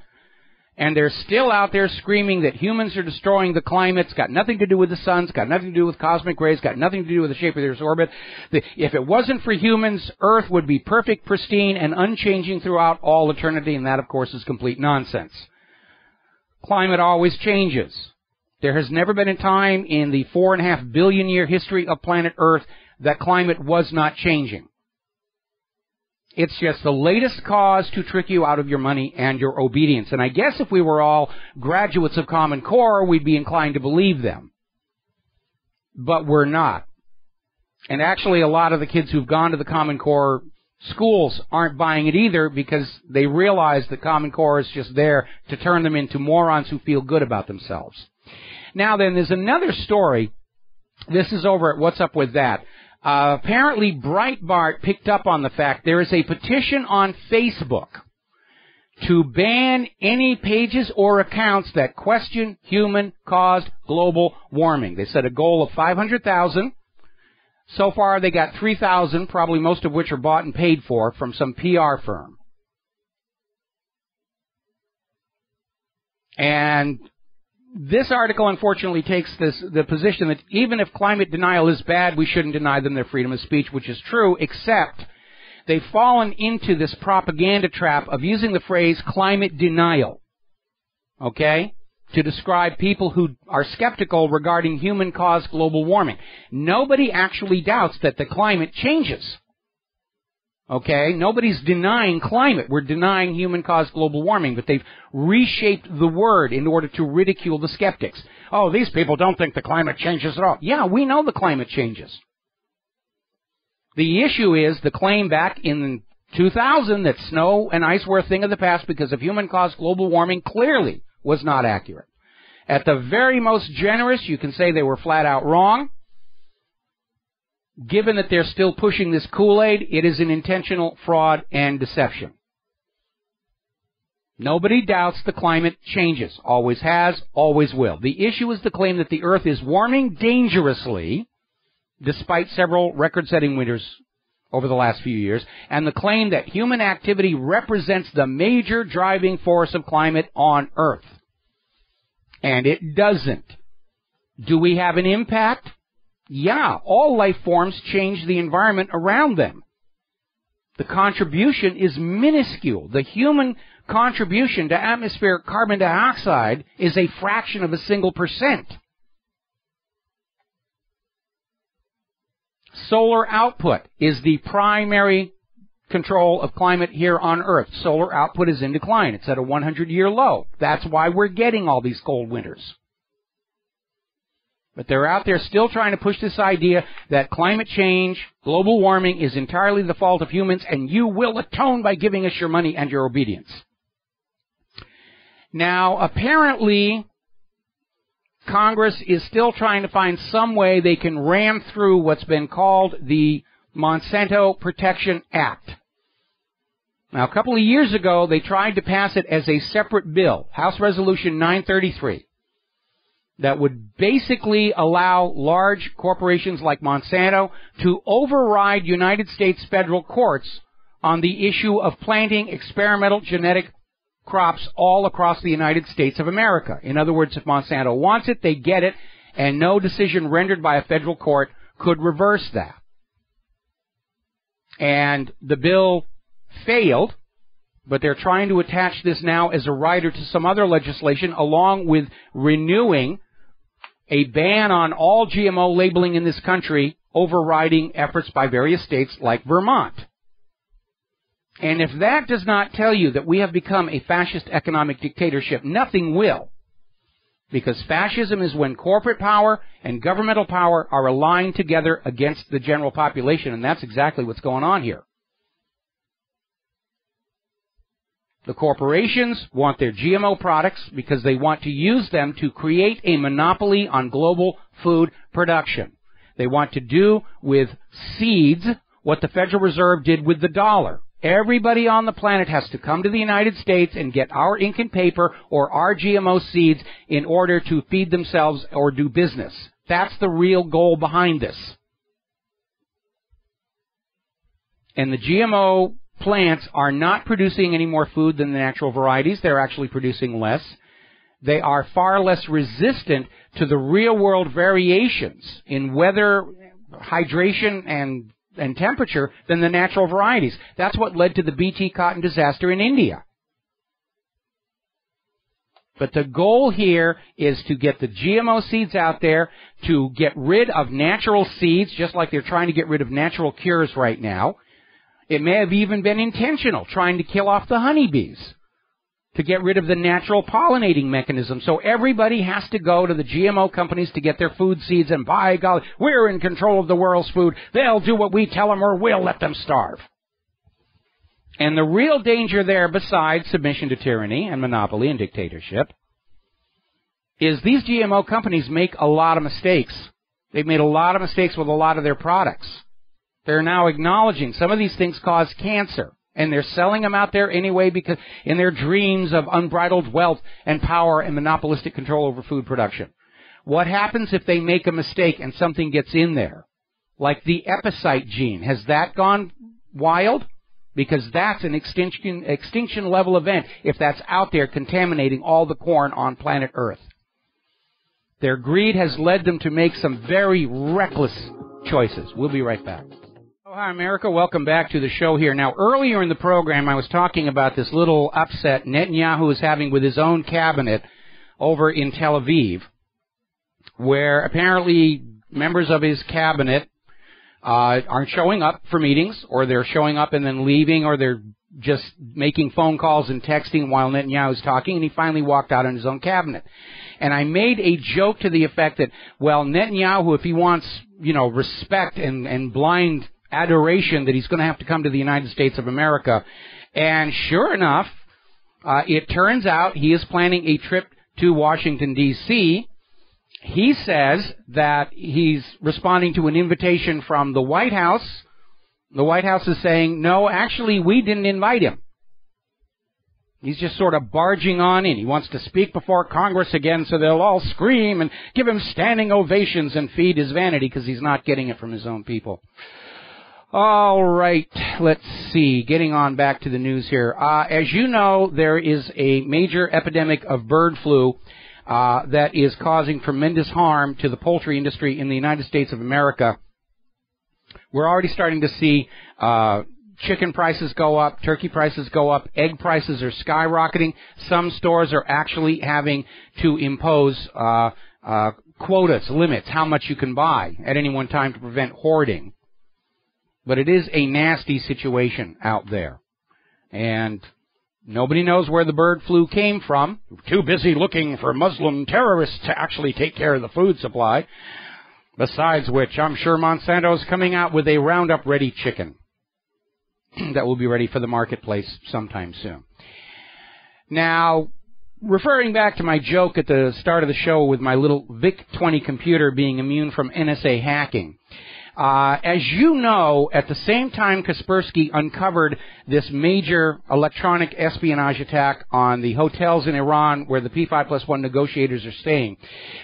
And they're still out there screaming that humans are destroying the climate. It's got nothing to do with the sun. It's got nothing to do with cosmic rays. It's got nothing to do with the shape of the Earth's orbit. If it wasn't for humans, Earth would be perfect, pristine, and unchanging throughout all eternity. And that, of course, is complete nonsense. Climate always changes. There has never been a time in the 4.5 billion year history of planet Earth that climate was not changing. It's just the latest cause to trick you out of your money and your obedience. And I guess if we were all graduates of Common Core, we'd be inclined to believe them. But we're not. And actually, a lot of the kids who've gone to the Common Core schools aren't buying it either because they realize that Common Core is just there to turn them into morons who feel good about themselves. Now then, there's another story. This is over at What's Up With That. Apparently, Breitbart picked up on the fact there is a petition on Facebook to ban any pages or accounts that question human-caused global warming. They set a goal of 500,000. So far, they got 3,000, probably most of which are bought and paid for from some PR firm. And this article, unfortunately, takes the position that even if climate denial is bad, we shouldn't deny them their freedom of speech, which is true, except they've fallen into this propaganda trap of using the phrase climate denial, okay, to describe people who are skeptical regarding human-caused global warming. Nobody actually doubts that the climate changes. Okay? Nobody's denying climate. We're denying human-caused global warming, but they've reshaped the word in order to ridicule the skeptics. Oh, these people don't think the climate changes at all. Yeah, we know the climate changes. The issue is the claim back in 2000 that snow and ice were a thing of the past because of human-caused global warming clearly was not accurate. At the very most generous, you can say they were flat out wrong. Given that they're still pushing this Kool-Aid, it is an intentional fraud and deception. Nobody doubts the climate changes. Always has, always will. The issue is the claim that the Earth is warming dangerously, despite several record-setting winters over the last few years, and the claim that human activity represents the major driving force of climate on Earth. And it doesn't. Do we have an impact? Yeah, all life forms change the environment around them. The contribution is minuscule. The human contribution to atmospheric carbon dioxide is a fraction of a single %. Solar output is the primary control of climate here on Earth. Solar output is in decline. It's at a 100-year low. That's why we're getting all these cold winters. But they're out there still trying to push this idea that climate change, global warming, is entirely the fault of humans, and you will atone by giving us your money and your obedience. Now, apparently, Congress is still trying to find some way they can ram through what's been called the Monsanto Protection Act. Now, a couple of years ago, they tried to pass it as a separate bill, House Resolution 933. That would basically allow large corporations like Monsanto to override United States federal courts on the issue of planting experimental genetic crops all across the United States of America. In other words, if Monsanto wants it, they get it, and no decision rendered by a federal court could reverse that. And the bill failed, but they're trying to attach this now as a rider to some other legislation, along with renewing a ban on all GMO labeling in this country, overriding efforts by various states like Vermont. And if that does not tell you that we have become a fascist economic dictatorship, nothing will. Because fascism is when corporate power and governmental power are aligned together against the general population, and that's exactly what's going on here. The corporations want their GMO products because they want to use them to create a monopoly on global food production. They want to do with seeds what the Federal Reserve did with the dollar. Everybody on the planet has to come to the United States and get our ink and paper or our GMO seeds in order to feed themselves or do business. That's the real goal behind this. And the GMO plants are not producing any more food than the natural varieties. They're actually producing less. They are far less resistant to the real-world variations in weather, hydration, and temperature than the natural varieties. That's what led to the BT cotton disaster in India. But the goal here is to get the GMO seeds out there, to get rid of natural seeds, just like they're trying to get rid of natural cures right now. It may have even been intentional, trying to kill off the honeybees to get rid of the natural pollinating mechanism. So everybody has to go to the GMO companies to get their food seeds, and by golly, we're in control of the world's food. They'll do what we tell them, or we'll let them starve. And the real danger there, besides submission to tyranny and monopoly and dictatorship, is these GMO companies make a lot of mistakes. They've made a lot of mistakes with a lot of their products. They're now acknowledging some of these things cause cancer, and they're selling them out there anyway because in their dreams of unbridled wealth and power and monopolistic control over food production. What happens if they make a mistake and something gets in there? Like the epicite gene. Has that gone wild? because that's an extinction level event if that's out there contaminating all the corn on planet Earth. Their greed has led them to make some very reckless choices. We'll be right back. Oh, hi, America. Welcome back to the show here. Now, earlier in the program, I was talking about this little upset Netanyahu is having with his own cabinet over in Tel Aviv, where apparently members of his cabinet aren't showing up for meetings, or they're showing up and then leaving, or they're just making phone calls and texting while Netanyahu's talking, and he finally walked out on his own cabinet. And I made a joke to the effect that, well, Netanyahu, if he wants, respect and blind adoration, that he's going to have to come to the United States of America. And sure enough, it turns out he is planning a trip to Washington, D.C. He says that he's responding to an invitation from the White House. The White House is saying, no, actually, we didn't invite him. He's just sort of barging on in. He wants to speak before Congress again so they'll all scream and give him standing ovations and feed his vanity because he's not getting it from his own people. All right, let's see. Getting on back to the news here. As you know, there is a major epidemic of bird flu that is causing tremendous harm to the poultry industry in the United States of America. We're already starting to see chicken prices go up, turkey prices go up, egg prices are skyrocketing. Some stores are actually having to impose quotas, limits, how much you can buy at any one time to prevent hoarding. But it is a nasty situation out there. And nobody knows where the bird flu came from. We're too busy looking for Muslim terrorists to actually take care of the food supply. Besides which, I'm sure Monsanto's coming out with a Roundup-ready chicken that will be ready for the marketplace sometime soon. Now, referring back to my joke at the start of the show with my little VIC-20 computer being immune from NSA hacking, as you know, at the same time Kaspersky uncovered this major electronic espionage attack on the hotels in Iran where the P5+1 negotiators are staying,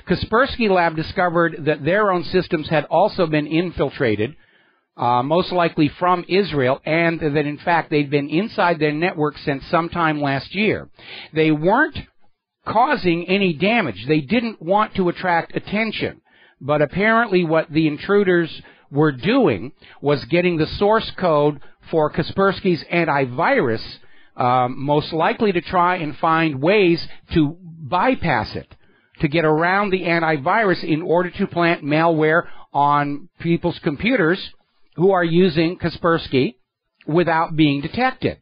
Kaspersky Lab discovered that their own systems had also been infiltrated, most likely from Israel, and that in fact they'd been inside their network since sometime last year. They weren't causing any damage. They didn't want to attract attention. But apparently what the intruders were doing was getting the source code for Kaspersky's antivirus, most likely to try and find ways to bypass it, to get around the antivirus in order to plant malware on people's computers who are using Kaspersky without being detected.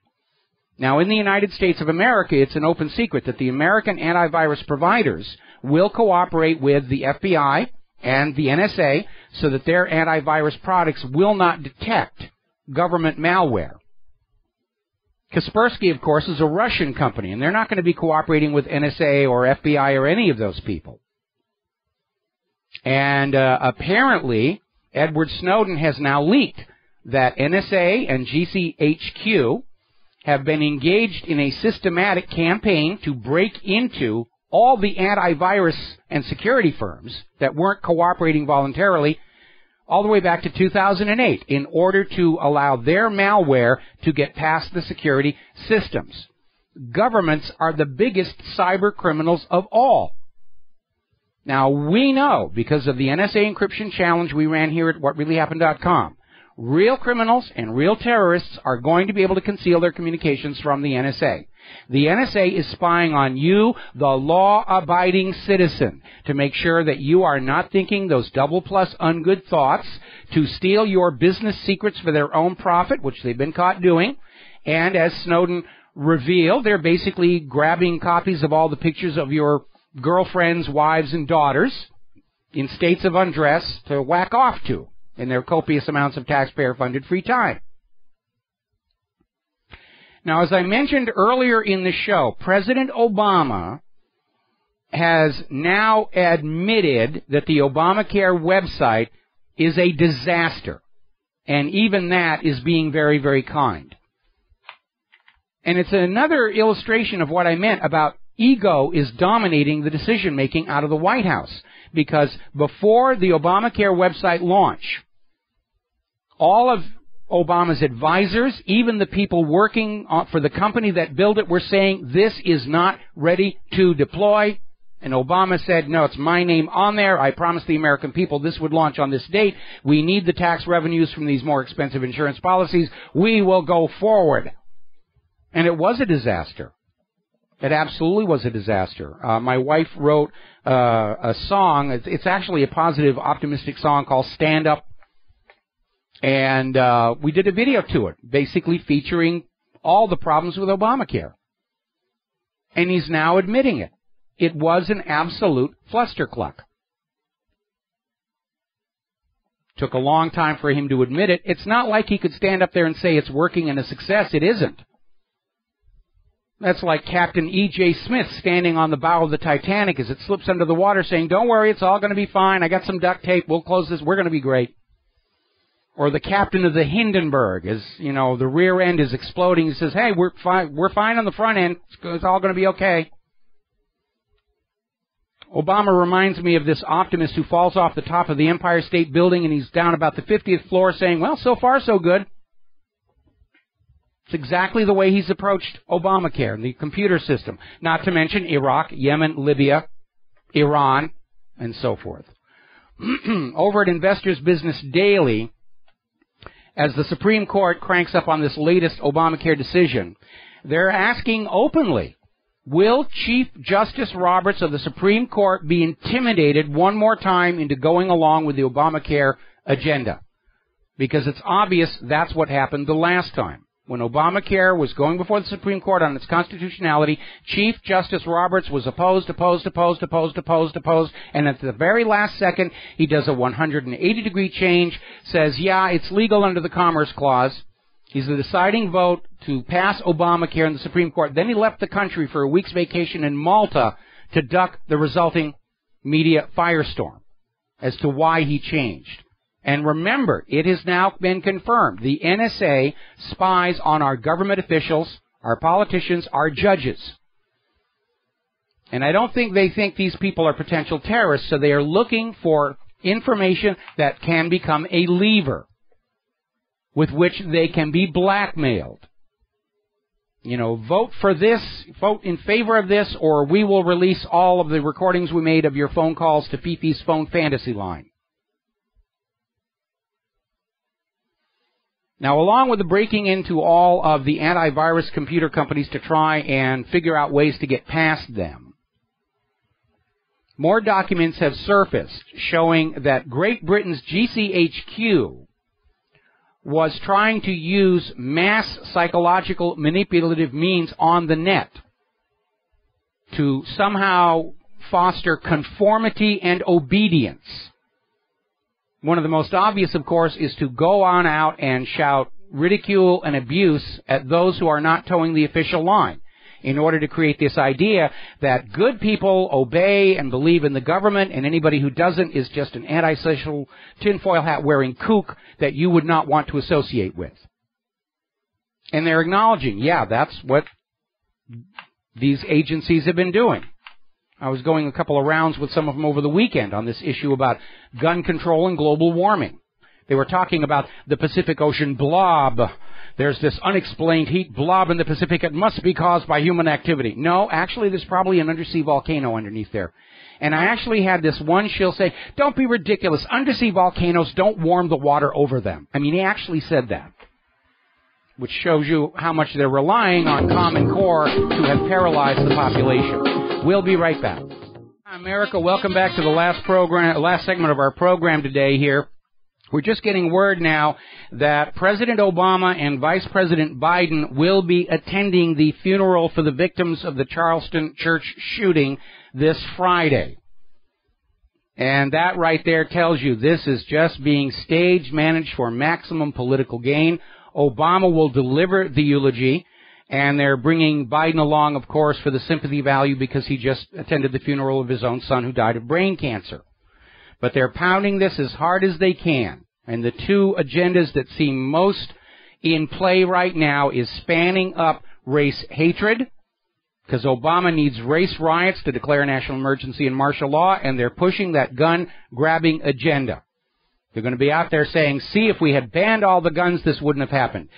Now, in the United States of America, it's an open secret that the American antivirus providers will cooperate with the FBI and the NSA so that their antivirus products will not detect government malware. Kaspersky, of course, is a Russian company, and they're not going to be cooperating with NSA or FBI or any of those people. And apparently, Edward Snowden has now leaked that NSA and GCHQ have been engaged in a systematic campaign to break into all the antivirus and security firms that weren't cooperating voluntarily all the way back to 2008 in order to allow their malware to get past the security systems. Governments are the biggest cyber criminals of all. Now, we know, because of the NSA encryption challenge we ran here at whatreallyhappened.com, real criminals and real terrorists are going to be able to conceal their communications from the NSA. The NSA is spying on you, the law-abiding citizen, to make sure that you are not thinking those double-plus ungood thoughts, to steal your business secrets for their own profit, which they've been caught doing. And as Snowden revealed, they're basically grabbing copies of all the pictures of your girlfriends, wives, and daughters in states of undress to whack off to in their copious amounts of taxpayer-funded free time. Now, as I mentioned earlier in the show, President Obama has now admitted that the Obamacare website is a disaster. And even that is being very, very kind. And it's another illustration of what I meant about ego is dominating the decision-making out of the White House. Because before the Obamacare website launch, all of Obama's advisors, even the people working for the company that built it, were saying this is not ready to deploy. And Obama said, no, it's my name on there. I promised the American people this would launch on this date. We need the tax revenues from these more expensive insurance policies. We will go forward. And it was a disaster. It absolutely was a disaster. My wife wrote a song. It's actually a positive, optimistic song called Stand Up. And we did a video to it, basically featuring all the problems with Obamacare. And he's now admitting it. It was an absolute flustercluck. Took a long time for him to admit it. It's not like he could stand up there and say it's working and a success. It isn't. That's like Captain E.J. Smith standing on the bow of the Titanic as it slips under the water saying, don't worry, it's all going to be fine. I got some duct tape. We'll close this. We're going to be great. Or the captain of the Hindenburg, as, you know, the rear end is exploding. He says, hey, we're fine on the front end. It's all going to be okay. Obama reminds me of this optimist who falls off the top of the Empire State Building and he's down about the 50th floor saying, well, so far so good. It's exactly the way he's approached Obamacare and the computer system, not to mention Iraq, Yemen, Libya, Iran, and so forth. Over at Investors Business Daily, as the Supreme Court cranks up on this latest Obamacare decision, they're asking openly, will Chief Justice Roberts of the Supreme Court be intimidated one more time into going along with the Obamacare agenda? Because it's obvious that's what happened the last time. When Obamacare was going before the Supreme Court on its constitutionality, Chief Justice Roberts was opposed, and at the very last second, he does a 180-degree change, says, yeah, it's legal under the Commerce Clause. He's the deciding vote to pass Obamacare in the Supreme Court. Then he left the country for a week's vacation in Malta to duck the resulting media firestorm as to why he changed. And remember, it has now been confirmed. The NSA spies on our government officials, our politicians, our judges. And I don't think they think these people are potential terrorists, so they are looking for information that can become a lever with which they can be blackmailed. You know, vote for this, vote in favor of this, or we will release all of the recordings we made of your phone calls to Fifi's phone fantasy line. Now, along with the breaking into all of the antivirus computer companies to try and figure out ways to get past them, more documents have surfaced showing that Great Britain's GCHQ was trying to use mass psychological manipulative means on the net to somehow foster conformity and obedience. One of the most obvious, of course, is to go on out and shout ridicule and abuse at those who are not towing the official line in order to create this idea that good people obey and believe in the government and anybody who doesn't is just an antisocial tinfoil hat wearing kook that you would not want to associate with. And they're acknowledging, yeah, that's what these agencies have been doing. I was going a couple of rounds with some of them over the weekend on this issue about gun control and global warming. They were talking about the Pacific Ocean blob. There's this unexplained heat blob in the Pacific. It must be caused by human activity. No, actually, there's probably an undersea volcano underneath there. And I actually had this one shill say, don't be ridiculous. Undersea volcanoes don't warm the water over them. I mean, he actually said that, which shows you how much they're relying on Common Core to have paralyzed the population. We'll be right back. America, welcome back to the last segment of our program today here. We're just getting word now that President Obama and Vice President Biden will be attending the funeral for the victims of the Charleston church shooting this Friday. And that right there tells you this is just being stage managed for maximum political gain. Obama will deliver the eulogy, and they're bringing Biden along, of course, for the sympathy value because he just attended the funeral of his own son who died of brain cancer. But they're pounding this as hard as they can. And the two agendas that seem most in play right now is spanning up race hatred, because Obama needs race riots to declare national emergency and martial law, and they're pushing that gun-grabbing agenda. They're going to be out there saying, see, if we had banned all the guns, this wouldn't have happened.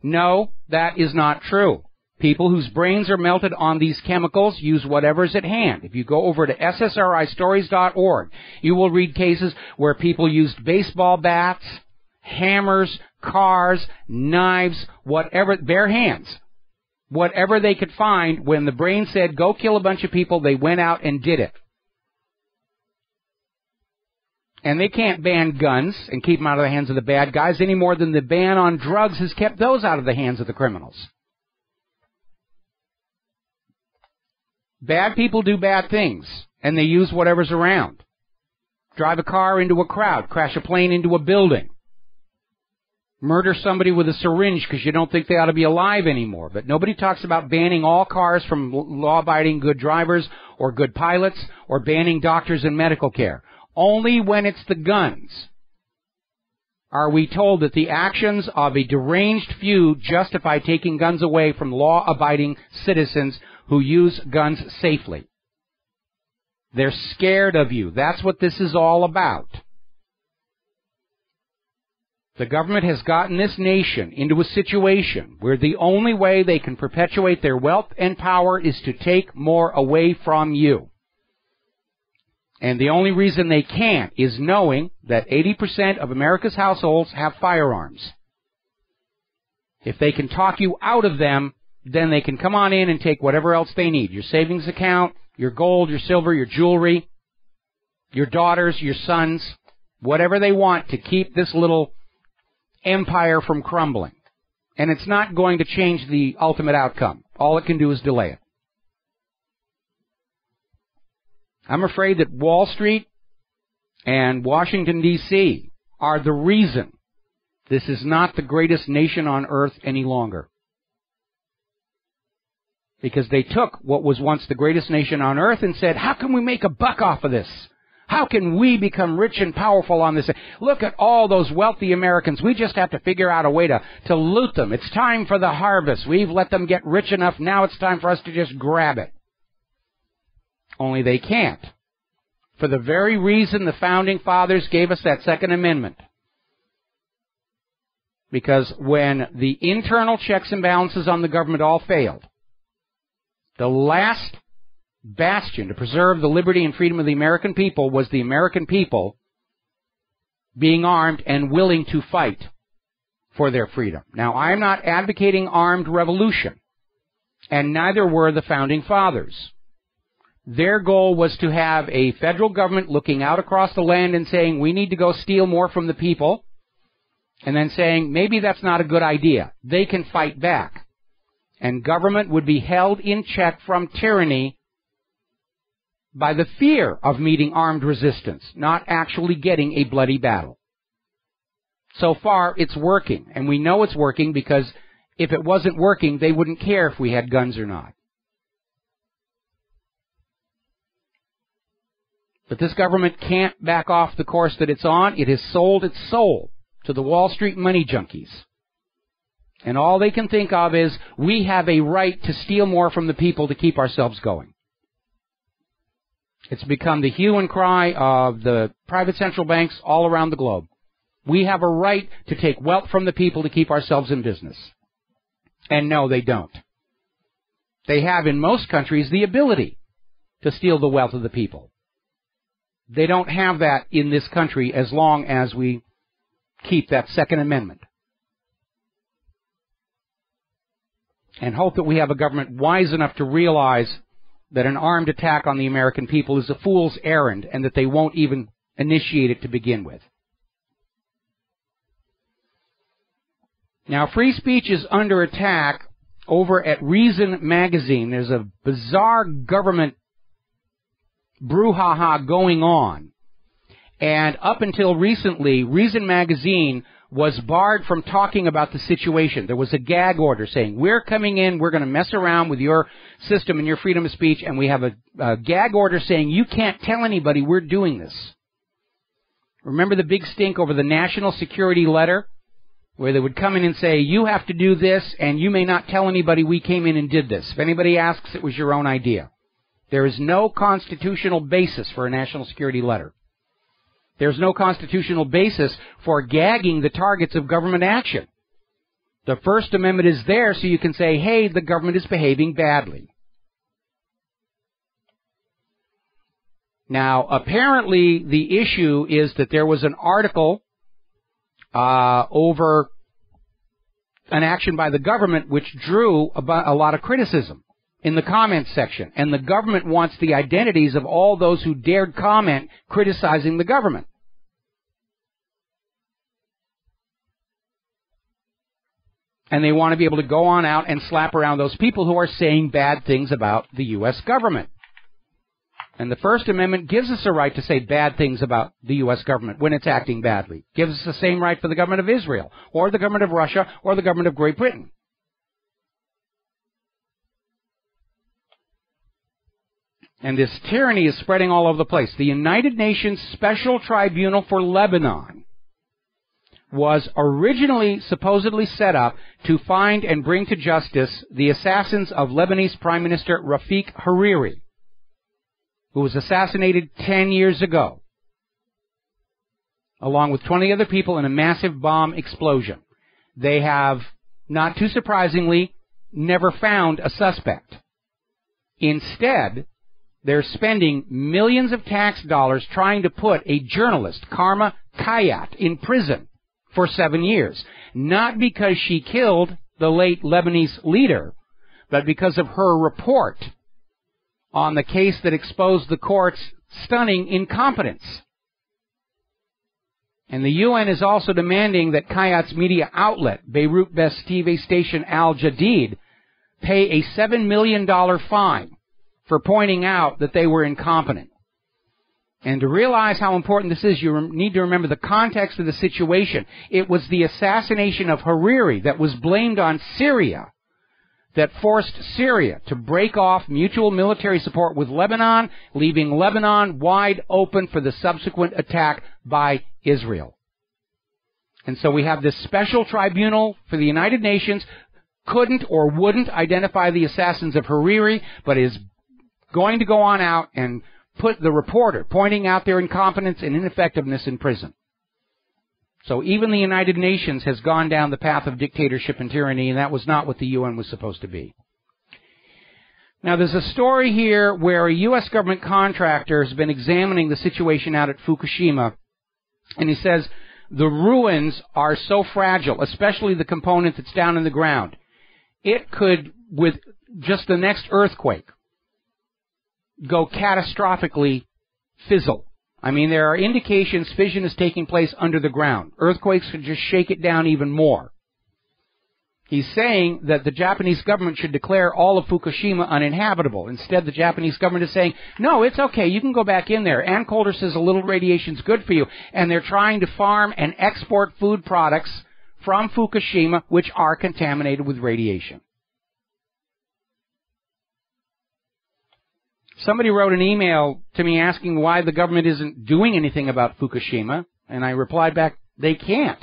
No, that is not true. People whose brains are melted on these chemicals use whatever's at hand. If you go over to ssristories.org, you will read cases where people used baseball bats, hammers, cars, knives, whatever, bare hands. Whatever they could find, when the brain said, go kill a bunch of people, they went out and did it. And they can't ban guns and keep them out of the hands of the bad guys any more than the ban on drugs has kept those out of the hands of the criminals. Bad people do bad things, and they use whatever's around. Drive a car into a crowd, crash a plane into a building, murder somebody with a syringe because you don't think they ought to be alive anymore. But nobody talks about banning all cars from law-abiding good drivers or good pilots or banning doctors and medical care. Only when it's the guns are we told that the actions of a deranged few justify taking guns away from law-abiding citizens who use guns safely. They're scared of you. That's what this is all about. The government has gotten this nation into a situation where the only way they can perpetuate their wealth and power is to take more away from you. And the only reason they can't is knowing that 80% of America's households have firearms. If they can talk you out of them, then they can come on in and take whatever else they need. Your savings account, your gold, your silver, your jewelry, your daughters, your sons, whatever they want to keep this little empire from crumbling. And it's not going to change the ultimate outcome. All it can do is delay it. I'm afraid that Wall Street and Washington, D.C. are the reason this is not the greatest nation on earth any longer. Because they took what was once the greatest nation on earth and said, how can we make a buck off of this? How can we become rich and powerful on this? Look at all those wealthy Americans. We just have to figure out a way to loot them. It's time for the harvest. We've let them get rich enough. Now it's time for us to just grab it. Only they can't. For the very reason the Founding Fathers gave us that Second Amendment. Because when the internal checks and balances on the government all failed, the last bastion to preserve the liberty and freedom of the American people was the American people being armed and willing to fight for their freedom. Now, I'm not advocating armed revolution, and neither were the Founding Fathers. Their goal was to have a federal government looking out across the land and saying, we need to go steal more from the people, and then saying, maybe that's not a good idea. They can fight back. And government would be held in check from tyranny by the fear of meeting armed resistance, not actually getting a bloody battle. So far, it's working, and we know it's working because if it wasn't working, they wouldn't care if we had guns or not. But this government can't back off the course that it's on. It has sold its soul to the Wall Street money junkies. And all they can think of is, we have a right to steal more from the people to keep ourselves going. It's become the hue and cry of the private central banks all around the globe. We have a right to take wealth from the people to keep ourselves in business. And no, they don't. They have, in most countries, the ability to steal the wealth of the people. They don't have that in this country as long as we keep that Second Amendment. And hope that we have a government wise enough to realize that an armed attack on the American people is a fool's errand and that they won't even initiate it to begin with. Now, free speech is under attack over at Reason magazine. There's a bizarre government brouhaha going on. And up until recently, Reason magazine was barred from talking about the situation. There was a gag order saying, we're coming in, we're going to mess around with your system and your freedom of speech, and we have a gag order saying, you can't tell anybody we're doing this. Remember the big stink over the national security letter, where they would come in and say, you have to do this, and you may not tell anybody we came in and did this. If anybody asks, it was your own idea. There is no constitutional basis for a national security letter. There's no constitutional basis for gagging the targets of government action. The First Amendment is there so you can say, hey, the government is behaving badly. Now, apparently the issue is that there was an article over an action by the government which drew a lot of criticism in the comments section. And the government wants the identities of all those who dared comment criticizing the government. And they want to be able to go on out and slap around those people who are saying bad things about the U.S. government. And the First Amendment gives us a right to say bad things about the U.S. government when it's acting badly. Gives us the same right for the government of Israel, or the government of Russia, or the government of Great Britain. And this tyranny is spreading all over the place. The United Nations Special Tribunal for Lebanon was originally supposedly set up to find and bring to justice the assassins of Lebanese Prime Minister Rafik Hariri, who was assassinated 10 years ago, along with 20 other people in a massive bomb explosion. They have, not too surprisingly, never found a suspect. Instead, they're spending millions of tax dollars trying to put a journalist, Karma Kayat, in prison for 7 years. Not because she killed the late Lebanese leader, but because of her report on the case that exposed the court's stunning incompetence. And the UN is also demanding that Kayat's media outlet, Beirut-based TV station Al Jadid, pay a $7 million fine for pointing out that they were incompetent. And to realize how important this is, you need to remember the context of the situation. It was the assassination of Hariri that was blamed on Syria, that forced Syria to break off mutual military support with Lebanon, leaving Lebanon wide open for the subsequent attack by Israel. And so we have this special tribunal for the United Nations, couldn't or wouldn't identify the assassins of Hariri, but is going to go on out and put the reporter pointing out their incompetence and ineffectiveness in prison. So even the United Nations has gone down the path of dictatorship and tyranny, and that was not what the UN was supposed to be. Now, there's a story here where a U.S. government contractor has been examining the situation out at Fukushima, and he says the ruins are so fragile, especially the component that's down in the ground. It could, with just the next earthquake, go catastrophically fizzle. I mean, there are indications fission is taking place under the ground. Earthquakes could just shake it down even more. He's saying that the Japanese government should declare all of Fukushima uninhabitable. Instead, the Japanese government is saying, no, it's okay, you can go back in there. Ann Coulter says a little radiation's good for you. And they're trying to farm and export food products from Fukushima, which are contaminated with radiation. Somebody wrote an email to me asking why the government isn't doing anything about Fukushima, and I replied back, they can't.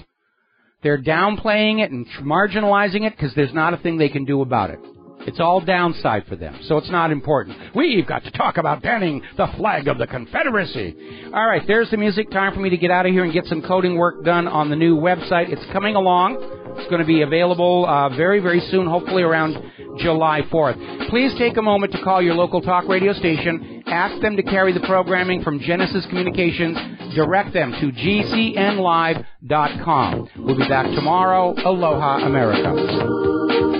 They're downplaying it and marginalizing it because there's not a thing they can do about it. It's all downside for them, so it's not important. We've got to talk about banning the flag of the Confederacy. All right, there's the music. Time for me to get out of here and get some coding work done on the new website. It's coming along. It's going to be available very, very soon, hopefully around July 4th. Please take a moment to call your local talk radio station. Ask them to carry the programming from Genesis Communications. Direct them to gcnlive.com. We'll be back tomorrow. Aloha, America.